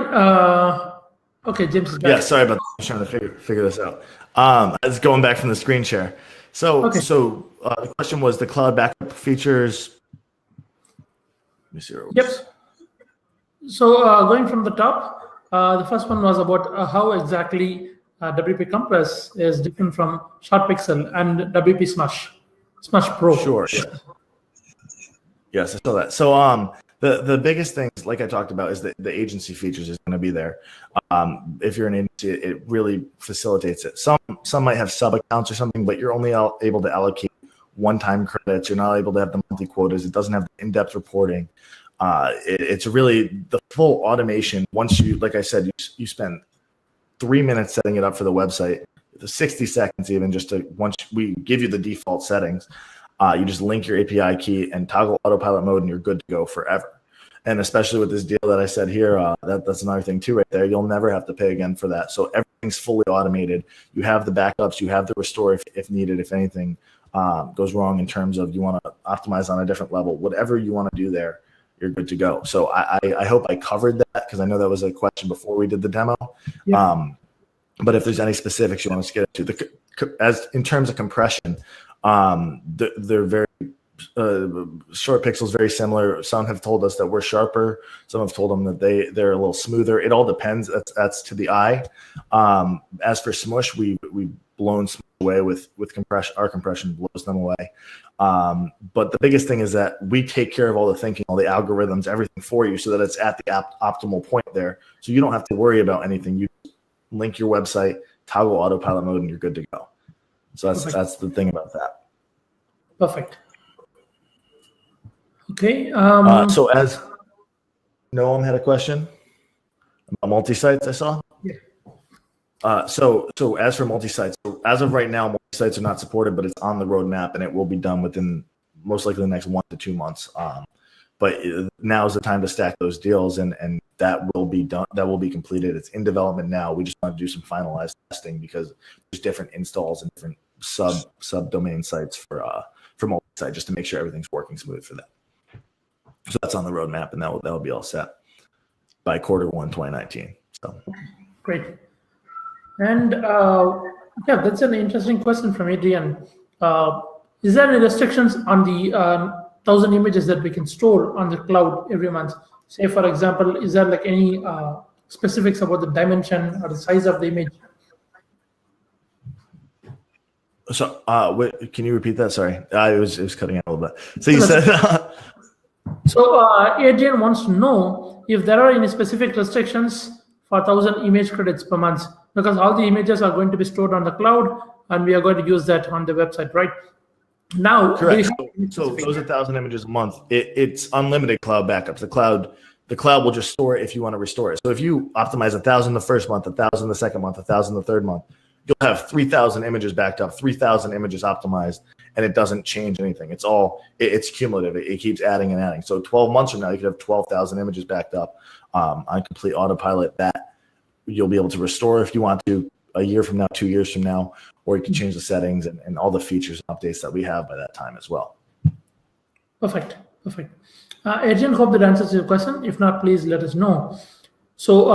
Okay, James is back. Yeah, sorry about that. I was trying to figure this out. I was going back from the screen share. So, Okay. the question was the cloud backup features. Let me see where it was. Yep. So going from the top, the first one was about how exactly WP Compress is different from SharpPixel and WP Smash Pro. Sure. Yes, I saw that. So the biggest things, like I talked about, is the agency features is going to be there. If you're an agency, it really facilitates it. Some might have sub accounts or something, but you're only able to allocate one-time credits. You're not able to have the monthly quotas. It doesn't have in-depth reporting. It's really the full automation. Once you, like I said, you spend 3 minutes setting it up for the website, 60 seconds even, just to, once we give you the default settings, you just link your API key and toggle autopilot mode, and you're good to go forever. And especially with this deal that I said here, that's another thing too right there. You'll never have to pay again for that. So everything's fully automated. You have the backups, you have the restore if needed, if anything goes wrong in terms of you want to optimize on a different level, whatever you want to do there, you're good to go. So I hope I covered that, because I know that was a question before we did the demo. Yeah. But if there's any specifics you want us to get into, as in terms of compression, they're very short pixels, very similar. Some have told us that we're sharper. Some have told them that they're a little smoother. It all depends. That's to the eye. As for Smush, we've blown Smush away with compression. Our compression blows them away. But the biggest thing is that we take care of all the thinking, all the algorithms, everything for you, so that it's at the optimal point there. So you don't have to worry about anything. You link your website, toggle autopilot mode, and you're good to go. So that's the thing about that. Perfect. Okay. So as Noam had a question about multi-sites, I saw. Yeah. So as for multi-sites, as of right now, multi-sites are not supported, but it's on the roadmap, and it will be done within most likely the next 1 to 2 months. But now is the time to stack those deals, and that will be done. That will be completed. It's in development now. We just want to do some finalized testing, because there's different installs and different subdomain sites for multi-site, just to make sure everything's working smooth for them. So that's on the roadmap, and that'll be all set by Q1 2019. So great. And yeah, that's an interesting question from Adrian. Is there any restrictions on the 1,000 images that we can store on the cloud every month? Say, for example, is there like any specifics about the dimension or the size of the image? So, can you repeat that? Sorry, it was cutting out a little bit. So you said. So Adrian wants to know if there are any specific restrictions for 1,000 image credits per month, because all the images are going to be stored on the cloud, and we are going to use that on the website, right? Now, correct. So those 1,000 images a month, it's unlimited cloud backups. The cloud will just store it if you want to restore it. So if you optimize 1,000 the first month, 1,000 the second month, 1,000 the third month, you'll have 3,000 images backed up, 3,000 images optimized, and it doesn't change anything. It's cumulative. It keeps adding and adding. So 12 months from now, you could have 12,000 images backed up on complete autopilot that you'll be able to restore if you want to a year from now, 2 years from now, or you can change the settings and all the features and updates that we have by that time as well. Perfect. Adrian, hope that answers your question. If not, please let us know. So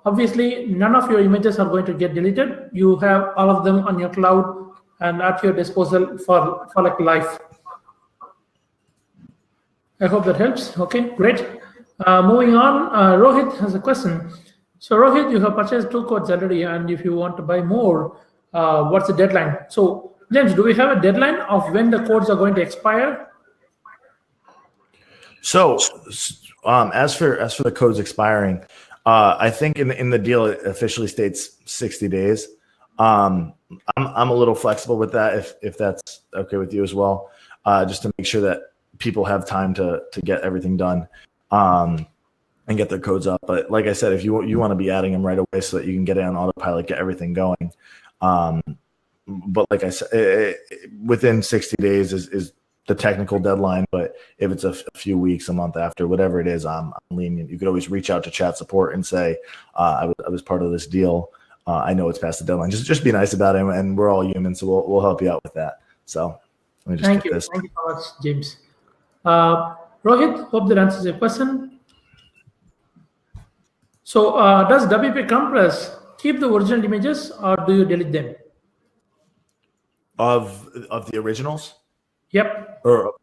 obviously, none of your images are going to get deleted. You have all of them on your cloud and at your disposal for like life. I hope that helps. Okay, great. Moving on, Rohit has a question. So Rohit, you have purchased 2 codes already, and if you want to buy more, what's the deadline? So James, do we have a deadline of when the codes are going to expire? So as for the codes expiring, I think in the deal it officially states 60 days. I'm a little flexible with that if that's okay with you as well, just to make sure that people have time to get everything done and get their codes up. But like I said, if you want to be adding them right away so that you can get it on autopilot, get everything going. But like I said, within 60 days is the technical deadline. But if it's a few weeks, a month after, whatever it is, I'm lenient. You could always reach out to chat support and say, I was part of this deal. I know it's past the deadline. Just be nice about it, and we're all human, so we'll help you out with that. So let me just Thank you so much, James. Rohit, hope that answers your question. So does WP Compress keep the original images, or do you delete them? Of the originals? Yep. Or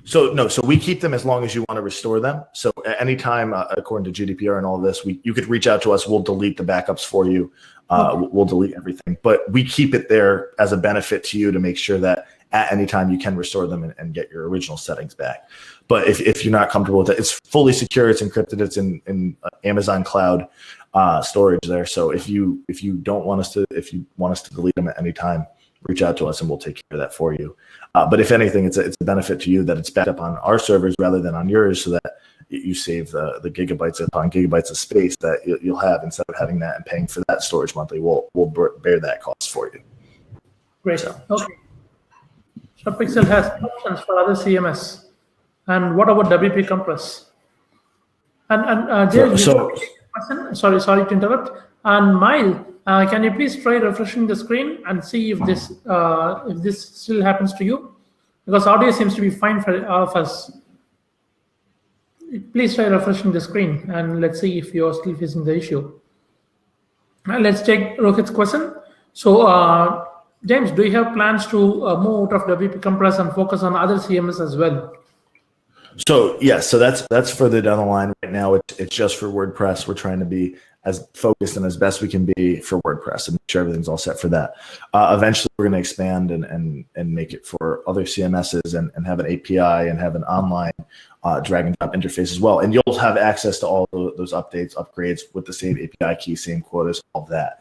so no, so we keep them as long as you want to restore them. So at any time, according to GDPR and all this, you could reach out to us. We'll delete the backups for you. We'll delete everything, but we keep it there as a benefit to you to make sure that at any time you can restore them and get your original settings back. But if you're not comfortable with it, it's fully secure. It's encrypted. It's in Amazon Cloud storage there. So if you don't want us to, if you want us to delete them at any time, reach out to us and we'll take care of that for you. But if anything, it's a benefit to you that it's backed up on our servers rather than on yours, so that you save the gigabytes upon gigabytes of space that you'll have instead of having that and paying for that storage monthly. We'll bear that cost for you. Great. Okay. SharpXL has options for other CMS. And what about WP Compress? And James, sorry to interrupt. And Mile, can you please try refreshing the screen and see if this still happens to you? Because audio seems to be fine for all of us. Please try refreshing the screen and let's see if you're still facing the issue. Let's take Rohit's question. So, James, do you have plans to move out of WP Compress and focus on other CMS as well? So yes, so that's further down the line. Right now, it's just for WordPress. We're trying to be as focused and as best we can be for WordPress and make sure everything's all set for that. Eventually, we're going to expand and make it for other CMSs and have an API and have an online drag and drop interface as well. And you'll have access to all those updates, upgrades with the same API key, same quotas, all of that.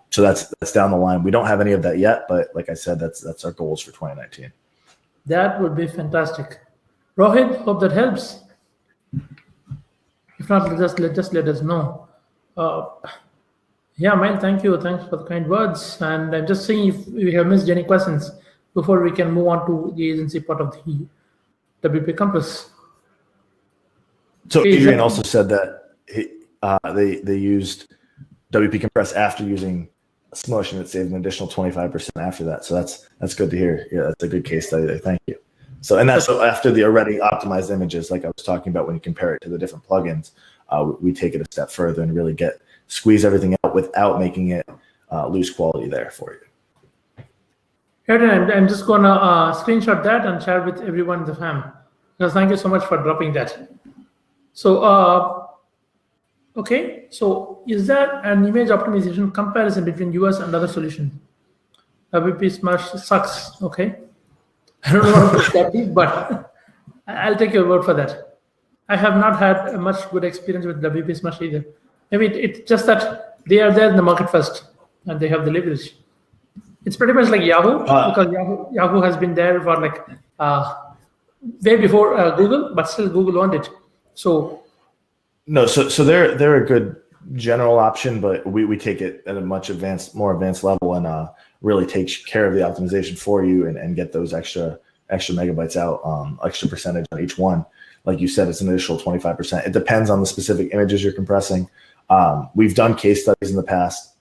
So that's down the line. We don't have any of that yet, but like I said, that's our goals for 2019. That would be fantastic. Rohit, hope that helps. If not, just let us know. Yeah, Mile, thank you. Thanks for the kind words. And I'm just seeing if we have missed any questions before we can move on to the agency part of the WP Compress. So Adrian also said that they used WP Compress after using Smush, and it saved an additional 25% after that. So that's good to hear. Yeah, that's a good case study there. Thank you. So, and that's after the already optimized images, like I was talking about when you compare it to the different plugins, we take it a step further and really squeeze everything out without making it lose quality there for you. Adrian, I'm just going to screenshot that and share with everyone in the fam. Because thank you so much for dropping that. So, okay. So is there an image optimization comparison between US and other solutions? WP Smash sucks. Okay. I don't know what that is, but I'll take your word for that. I have not had a much good experience with WP Smash either. Maybe it's just that they are there in the market first and they have the leverage. It's pretty much like Yahoo, because Yahoo has been there for like way before Google, but still Google owned it. So no, so they're a good general option, but we take it at a much more advanced level and really take care of the optimization for you and get those extra megabytes out, extra percentage on each one. Like you said, it's an additional 25%. It depends on the specific images you're compressing. We've done case studies in the past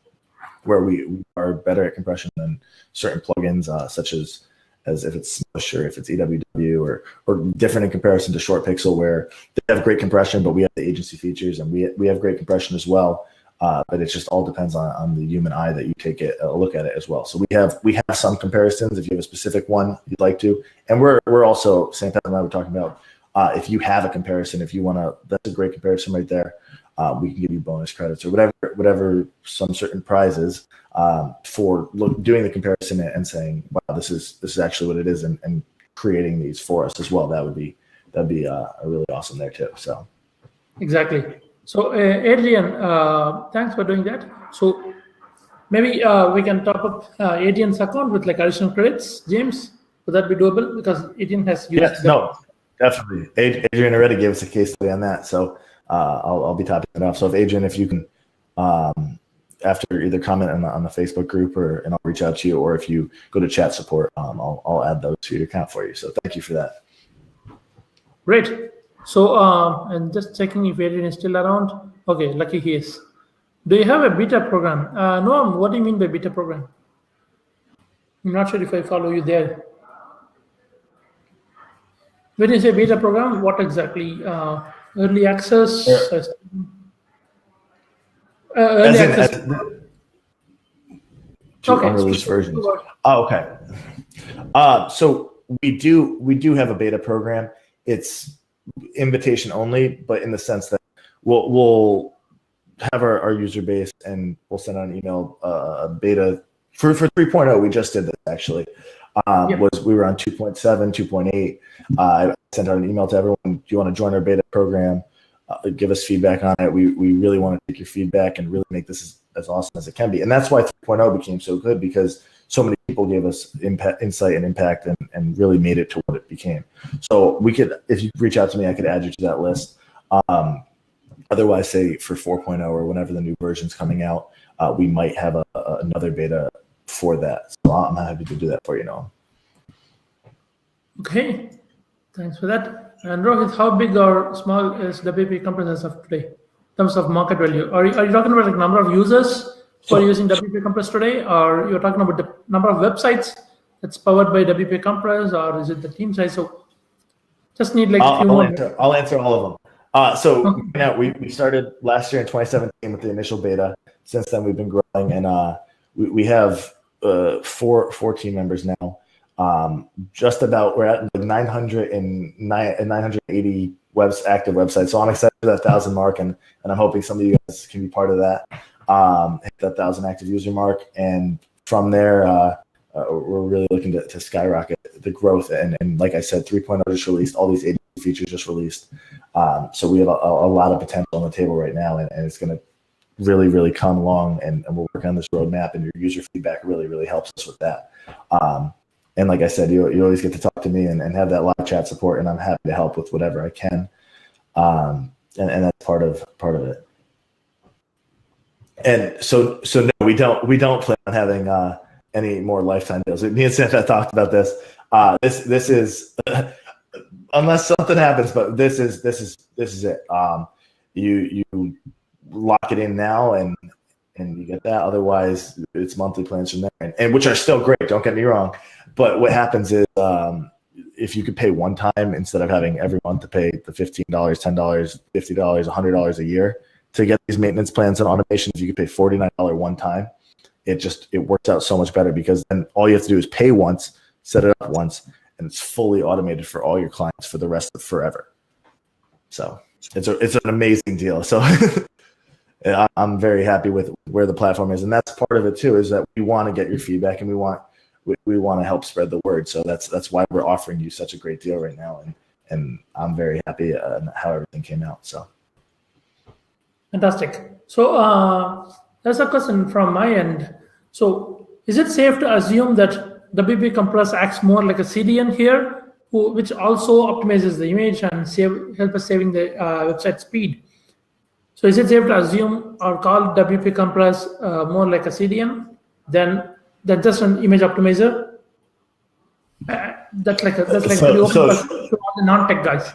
where we are better at compression than certain plugins, such as if it's Smush or if it's EWW or different in comparison to Short Pixel, where they have great compression, but we have the agency features and we have great compression as well. But it just all depends on the human eye that you take a look at it as well. So we have some comparisons if you have a specific one you'd like to, and we're also, Sam and I were talking about, if you have a comparison, if you want to, that's a great comparison right there. We can give you bonus credits or whatever some certain prizes for doing the comparison and saying, wow, this is actually what it is, and creating these for us as well. That'd be a really awesome there too. So exactly. So Adrian, thanks for doing that. So maybe we can top up Adrian's account with like additional credits. James, would that be doable? Because Adrian has used. Yes, no, definitely. Adrian already gave us a case study on that, so I'll be topping it off. So if you can, after either comment on the Facebook group and I'll reach out to you, or if you go to chat support, I'll add those to your account for you. So thank you for that. Great. So and just checking if Adrian is still around. Okay, lucky he is. Do you have a beta program? Noam, what do you mean by beta program? I'm not sure if I follow you there. When you say beta program, what exactly? Early access? to Okay. unreleased versions. Oh, okay. So we do have a beta program. It's invitation only, but in the sense that we'll have our user base and we'll send out an email beta for 3.0. We just did this actually. We were on 2.7, 2.8. I sent out an email to everyone. Do you want to join our beta program? Give us feedback on it. We really want to take your feedback and really make this as awesome as it can be. And that's why 3.0 became so good, because so many people gave us insight and impact and really made it to what it became. So we could, if you reach out to me, I could add you to that list. Otherwise, say for 4.0 or whenever the new version's coming out, we might have another beta for that. So I'm happy to do that for you, Noam. Okay, thanks for that. And Rohit, how big or small is WP Compress as of today in terms of market value? Are you talking about like number of users who are using WP Compress today, or you're talking about the number of websites that's powered by WP Compress, or is it the team size? So just need like a few more. I'll answer all of them. So now we started last year in 2017 with the initial beta. Since then, we've been growing, and we have 4 team members now. We're at 980 active websites. So I'm excited for that 1,000 mark, and I'm hoping some of you guys can be part of that. Hit that 1,000 active user mark, and from there, we're really looking to skyrocket the growth. And like I said, 3.0 just released, all these 80 features just released. So we have a lot of potential on the table right now, and it's going to really, really come along, and we'll work on this roadmap, and your user feedback really, really helps us with that. And like I said, you always get to talk to me and have that live chat support, and I'm happy to help with whatever I can. And that's part of it. And so no, we don't plan on having any more lifetime deals. Me and Santa talked about this. This is unless something happens, but this is it. You lock it in now, and you get that. Otherwise, it's monthly plans from there, and which are still great. Don't get me wrong. But what happens is, if you could pay one time instead of having every month to pay the $15, $10, $50, $100 a year to get these maintenance plans and automations, you could pay $49 one time. It works out so much better, because then all you have to do is pay once, set it up once, and it's fully automated for all your clients for the rest of forever. So it's an amazing deal. So I'm very happy with where the platform is, and that's part of it too. Is that we want to get your feedback, and we want to help spread the word. So that's why we're offering you such a great deal right now, and I'm very happy how everything came out. So fantastic. So there's a question from my end. So is it safe to assume that WP Compress acts more like a CDN here, which also optimizes the image and help us saving the website speed? So is it safe to assume or call WP Compress more like a CDN than just an image optimizer? That's like pretty open to all the non-tech guys.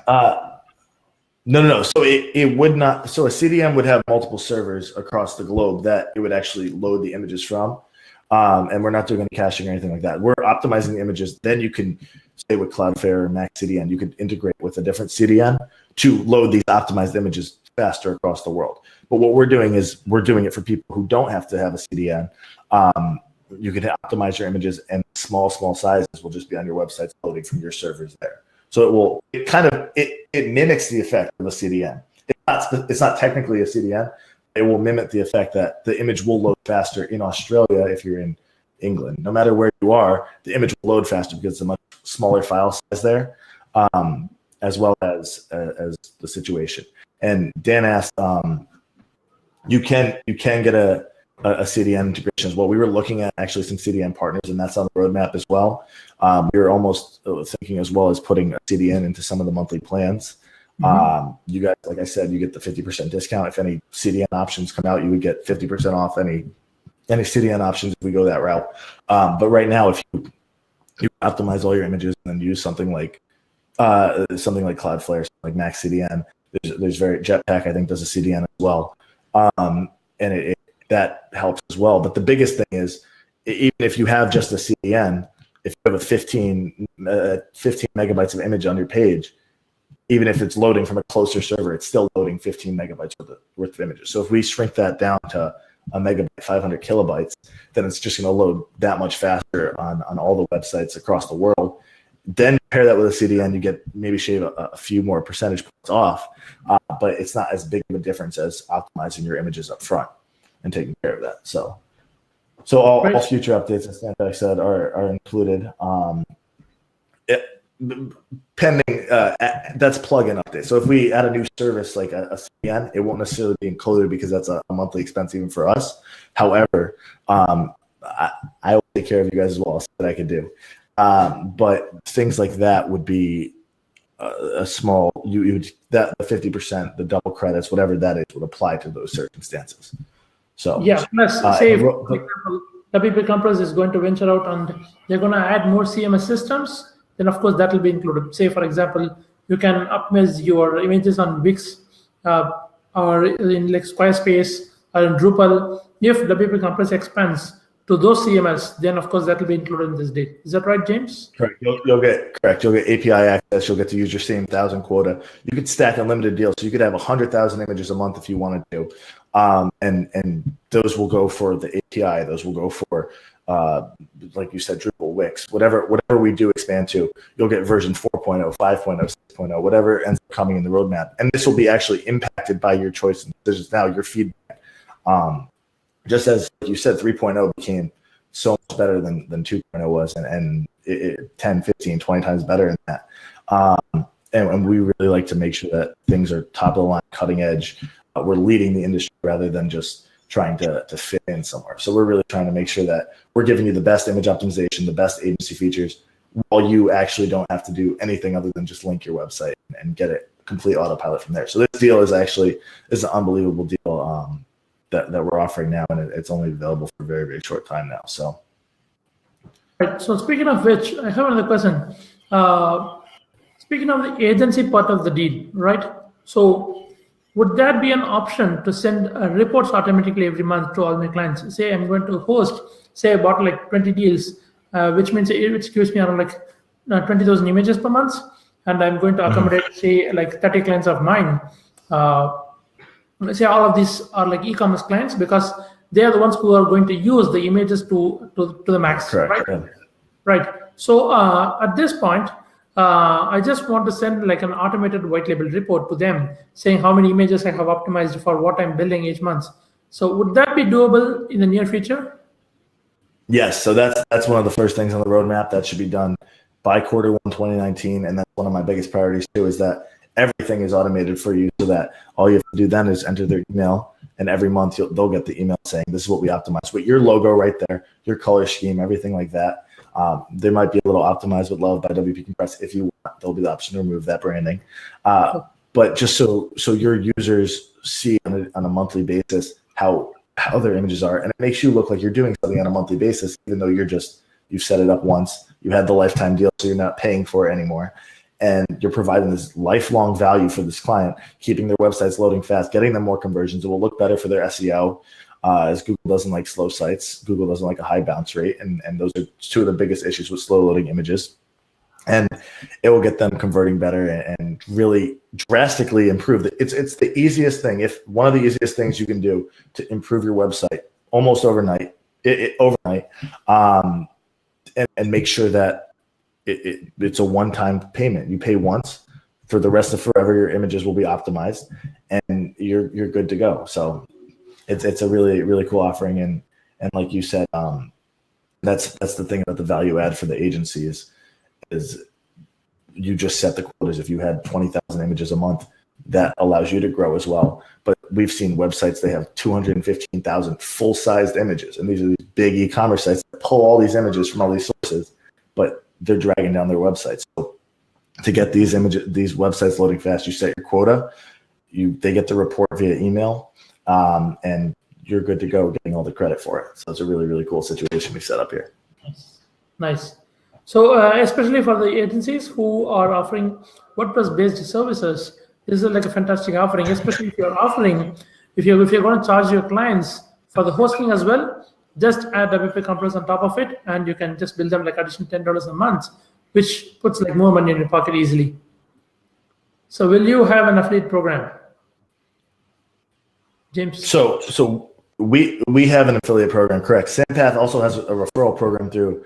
No. So it would not. So a CDN would have multiple servers across the globe that it would actually load the images from. And we're not doing any caching or anything like that. We're optimizing the images. Then you can say with Cloudflare or Mac CDN, you could integrate with a different CDN to load these optimized images faster across the world. But what we're doing is we're doing it for people who don't have to have a CDN. You can optimize your images, and small sizes will just be on your websites loading from your servers there. So it mimics the effect of a CDN. It's not technically a CDN. It will mimic the effect that the image will load faster in Australia if you're in England. No matter where you are, the image will load faster because it's a much smaller file size there, as well as the situation. And Dan asked, you can get a CDN integration as well. We were looking at actually some CDN partners, and that's on the roadmap as well. We were almost thinking as well as putting a CDN into some of the monthly plans. You guys, like I said, you get the 50% discount. If any CDN options come out, you would get 50% off any CDN options if we go that route. But right now, if you optimize all your images and then use something like Cloudflare, like Mac CDN, there's Jetpack, I think, does a CDN as well. And that helps as well. But the biggest thing is, even if you have just a CDN, if you have a 15 megabytes of image on your page, even if it's loading from a closer server, it's still loading 15 megabytes worth of images. So if we shrink that down to a megabyte, 500 kilobytes, then it's just going to load that much faster on all the websites across the world. Then pair that with a CDN, you get maybe shave a few more percentage points off, but it's not as big of a difference as optimizing your images up front and taking care of that. So all future updates, as I said, are included. Pending, that's plugin update. So if we add a new service like a CDN, it won't necessarily be included because that's a monthly expense even for us. However, I will take care of you guys as well. I'll see what I can do. But things like that would be a small, you would, that the 50%, the double credits, whatever that is, would apply to those circumstances. So yeah, plus say for example, WP Compress is going to venture out and they're going to add more CMS systems, then of course that will be included. Say for example, you can optimize your images on Wix or in like Squarespace or in Drupal. If WP Compress expands to those CMS, then of course that will be included in this deal. Is that right, James? Correct. You'll get API access. You'll get to use your same 1,000 quota. You could stack unlimited deals, so you could have 100,000 images a month if you wanted to, and those will go for the API. Those will go for, like you said, Drupal, Wix, whatever we do expand to. You'll get version 4.0, 5.0, 6.0, whatever ends up coming in the roadmap, and this will be actually impacted by your choice and decisions now, your feedback. Just as you said, 3.0 became so much better than 2.0 was, and 10, 15, 20 times better than that. And we really like to make sure that things are top of the line, cutting edge. We're leading the industry rather than just trying to fit in somewhere. So we're really trying to make sure that we're giving you the best image optimization, the best agency features, while you actually don't have to do anything other than just link your website and get it complete autopilot from there. So this deal is an unbelievable deal. That we're offering now, and it's only available for a very, very short time now. So, right. So speaking of which, I have another question. Speaking of the agency part of the deal, right? So would that be an option to send reports automatically every month to all my clients? Say I'm going to host, say I bought like 20 deals, which means it gives me around like 20,000 images per month, and I'm going to accommodate say like 30 clients of mine. Say all of these are like e-commerce clients because they are the ones who are going to use the images to the max. Correct. Right? Yeah. Right. So at this point, I just want to send like an automated white label report to them saying how many images I have optimized for what I'm building each month. So would that be doable in the near future? Yes. So that's one of the first things on the roadmap that should be done by Q1 2019, and that's one of my biggest priorities too. Is that everything is automated for you, so that all you have to do then is enter their email, and every month they'll get the email saying this is what we optimized with your logo right there, your color scheme, everything like that. They might be a little optimized with Love by WP Compress. If you want, there'll be the option to remove that branding. But just so your users see on a monthly basis how their images are, and it makes you look like you're doing something on a monthly basis, even though you've set it up once, you had the lifetime deal, so you're not paying for it anymore. And you're providing this lifelong value for this client, keeping their websites loading fast, getting them more conversions. It will look better for their SEO, as Google doesn't like slow sites. Google doesn't like a high bounce rate. And those are two of the biggest issues with slow loading images. And it will get them converting better and really drastically improve. It's the easiest thing. If one of the easiest things you can do to improve your website almost overnight, and make sure that it's a one-time payment. You pay once, for the rest of forever your images will be optimized, and you're good to go. So it's a really, really cool offering, and like you said, that's the thing about the value add for the agency is you just set the quotas. If you had 20,000 images a month, that allows you to grow as well. But we've seen websites, they have 215,000 full-sized images, and these are these big e-commerce sites that pull all these images from all these sources, but they're dragging down their websites. So to get these websites loading fast, you set your quota, they get the report via email, and you're good to go getting all the credit for it. So it's a really, really cool situation we set up here. Nice. So especially for the agencies who are offering WordPress-based services, this is like a fantastic offering, especially if you're going to charge your clients for the hosting as well. Just add WP Compress on top of it, and you can just bill them like additional $10 a month, which puts like more money in your pocket easily. So will you have an affiliate program, James? So We have an affiliate program, correct? SAMPath also has a referral program through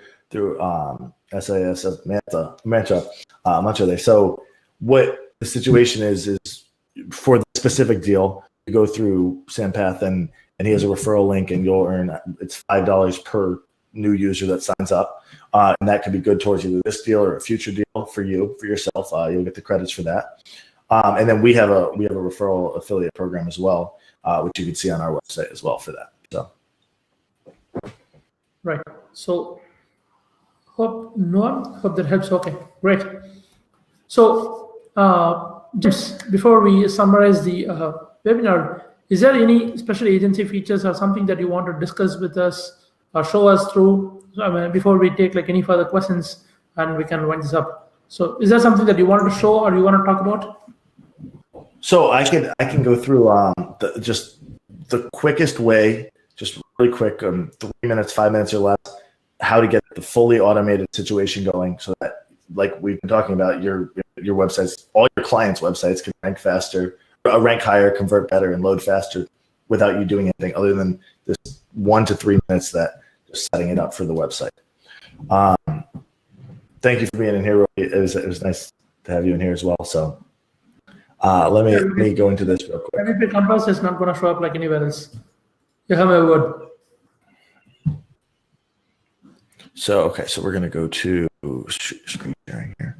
SAS, Mantra, Mantra. So what the situation is for the specific deal, you go through SAMPath and he has a referral link, and you'll earn it's $5 per new user that signs up, and that could be good towards either this deal or a future deal for yourself. You'll get the credits for that, and then we have a referral affiliate program as well, which you can see on our website as well for that. So, right. So, hope that helps. Okay, great. So, James, before we summarize the webinar, is there any special agency features or something that you want to discuss with us or show us through before we take like any further questions and we can wind this up? So, is there something that you wanted to show or you want to talk about? So I can go through just the quickest way, just really quick, 3 minutes, 5 minutes or less, how to get the fully automated situation going, so that, like we've been talking about, your websites, all your clients' websites can rank faster, rank higher, convert better, and load faster without you doing anything other than this 1 to 3 minutes that just setting it up for the website. Thank you for being in here, Roy. It was nice to have you in here as well. So. Let me go into this real quick. WP Compass is not going to show up like anywhere else. You have my word. So, okay, so we're going to go to screen sharing here.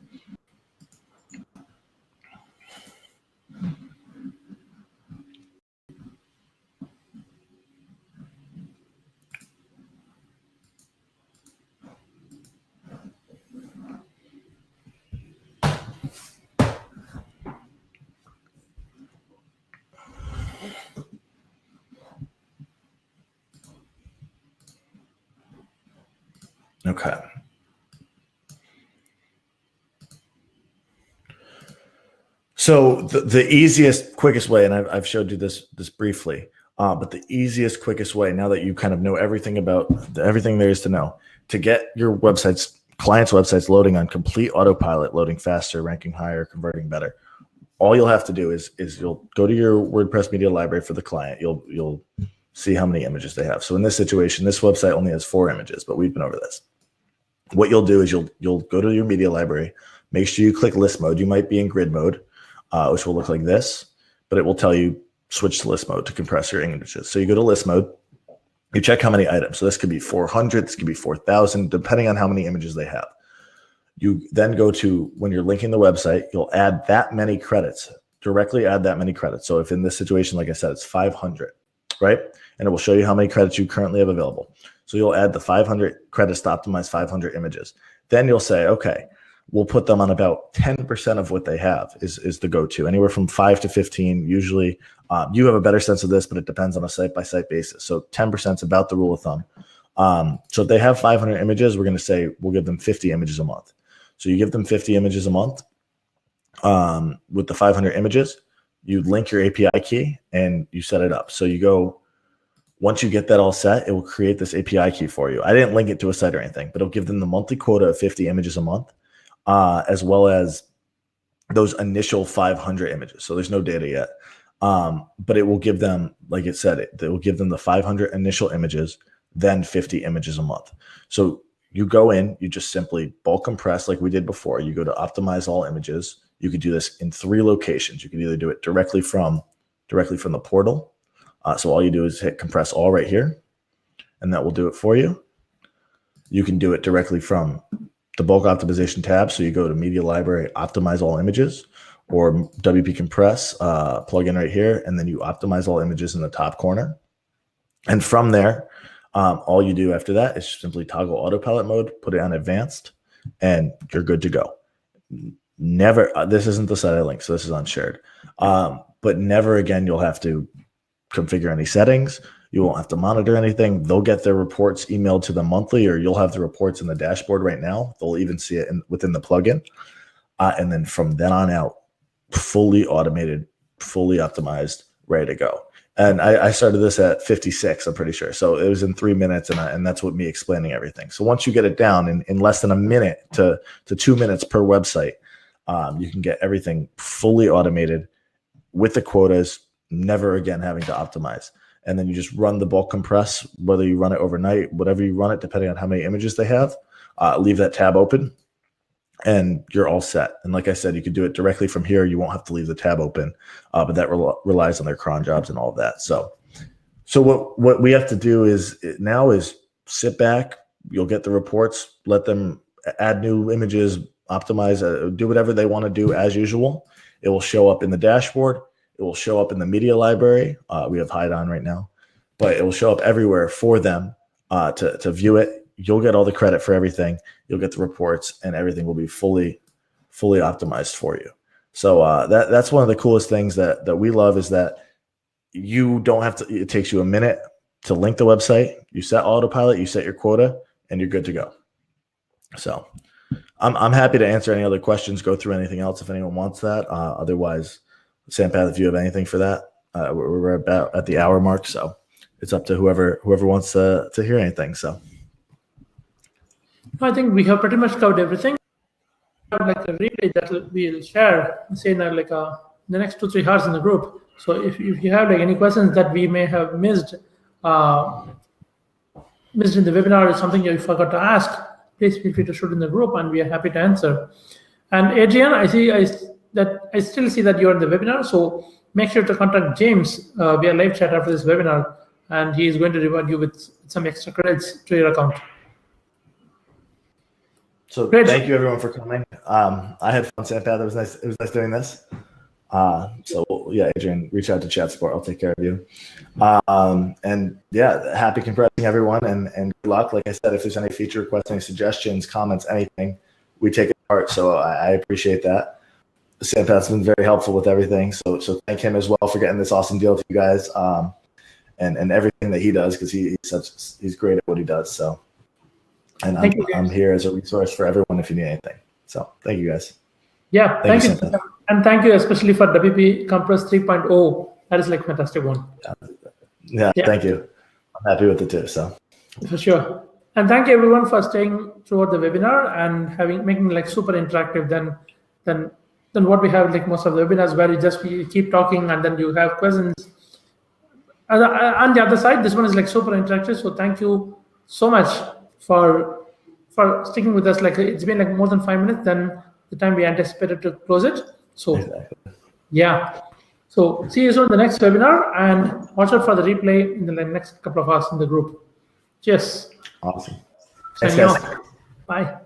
Okay. So the easiest, quickest way, and I've showed you this briefly, but the easiest, quickest way, now that you kind of know everything about everything there is to know, to get your websites, clients' websites loading on complete autopilot, loading faster, ranking higher, converting better, all you'll have to do is you'll go to your WordPress media library for the client. You'll see how many images they have. So in this situation, this website only has 4 images, but we've been over this. What you'll do is you'll go to your media library, make sure you click list mode. You might be in grid mode, which will look like this, but it will tell you switch to list mode to compress your images. So you go to list mode, you check how many items. So this could be 400, this could be 4,000, depending on how many images they have. You then go to, when you're linking the website, you'll add that many credits, directly add that many credits. So if in this situation, like I said, it's 500, right? And it will show you how many credits you currently have available. So you'll add the 500 credits to optimize 500 images. Then you'll say, okay, we'll put them on about 10% of what they have is the go-to, anywhere from 5 to 15. Usually you have a better sense of this, but it depends on a site-by-site basis. So 10% is about the rule of thumb. So if they have 500 images, we're going to say we'll give them 50 images a month. So you give them 50 images a month with the 500 images. You link your API key and you set it up. So you go, once you get that all set, it will create this API key for you. I didn't link it to a site or anything, but it'll give them the monthly quota of 50 images a month, as well as those initial 500 images. So there's no data yet, but it will give them, like it said, it will give them the 500 initial images, then 50 images a month. So you go in, you just simply bulk compress like we did before. You go to optimize all images. You could do this in 3 locations. You could either do it directly from the portal. So all you do is hit compress all right here, and that will do it for you. You can do it directly from the bulk optimization tab. So you go to media library, optimize all images, or WP compress plugin right here, and then you optimize all images in the top corner. And from there, all you do after that is simply toggle autopilot mode, put it on advanced, and you're good to go. Never, this isn't the site I linked, so this is unshared. But never again you'll have to configure any settings. You won't have to monitor anything. They'll get their reports emailed to them monthly, or you'll have the reports in the dashboard right now. They'll even see it within the plugin. And then from then on out, fully automated, fully optimized, ready to go. And I started this at 56, I'm pretty sure. So it was in 3 minutes, and that's what me explaining everything. So once you get it down in less than a minute to 2 minutes per website, you can get everything fully automated with the quotas, never again having to optimize. and then you just run the bulk compress, whether you run it overnight, whatever you run it, depending on how many images they have. Leave that tab open, and you're all set. And like I said, you could do it directly from here. You won't have to leave the tab open, but that relies on their cron jobs and all of that. So what we have to do is sit back. You'll get the reports, let them add new images, optimize, do whatever they want to do as usual. It will show up in the dashboard. It will show up in the media library. We have hide on right now, but it will show up everywhere for them to view it. You'll get all the credit for everything. You'll get the reports, and everything will be fully optimized for you. So that's one of the coolest things that we love, is that you don't have to. It takes you a minute to link the website. You set autopilot, you set your quota, and you're good to go. So I'm happy to answer any other questions, go through anything else if anyone wants that. Otherwise, Sampath, if you have anything for that, we're about at the hour mark, so it's up to whoever wants to hear anything. So I think we have pretty much covered everything. Like a replay that we'll share, say that like the next 2-3 hours in the group. So if you have like any questions that we may have missed in the webinar, or something you forgot to ask, please feel free to shoot in the group, and we are happy to answer. And Adrian, I still see that you're in the webinar, so make sure to contact James via live chat after this webinar, and he is going to reward you with some extra credits to your account. So great. Thank you everyone for coming. I had fun, Sampath. It was nice doing this. So yeah, Adrian, reach out to chat support. I'll take care of you. And yeah, happy compressing everyone, and good luck. Like I said, if there's any feature requests, any suggestions, comments, anything, we take it apart. So I appreciate that. Sampath's been very helpful with everything. So thank him as well for getting this awesome deal to you guys, and everything that he does, because he's great at what he does. So, and I'm here as a resource for everyone if you need anything. So thank you guys. Yeah, thank you. And thank you especially for WP Compress 3.0. That is like fantastic one. Yeah, thank you. I'm happy with it too. So for sure. And thank you everyone for staying throughout the webinar and making like super interactive than what we have like most of the webinars, where we keep talking and then you have questions. On the other side, this one is like super interactive. So thank you so much for sticking with us. Like it's been like more than 5 minutes than the time we anticipated to close it. So exactly. Yeah. So see you soon in the next webinar, and watch out for the replay in the next couple of hours in the group. Cheers. Awesome. Thanks, guys. Bye.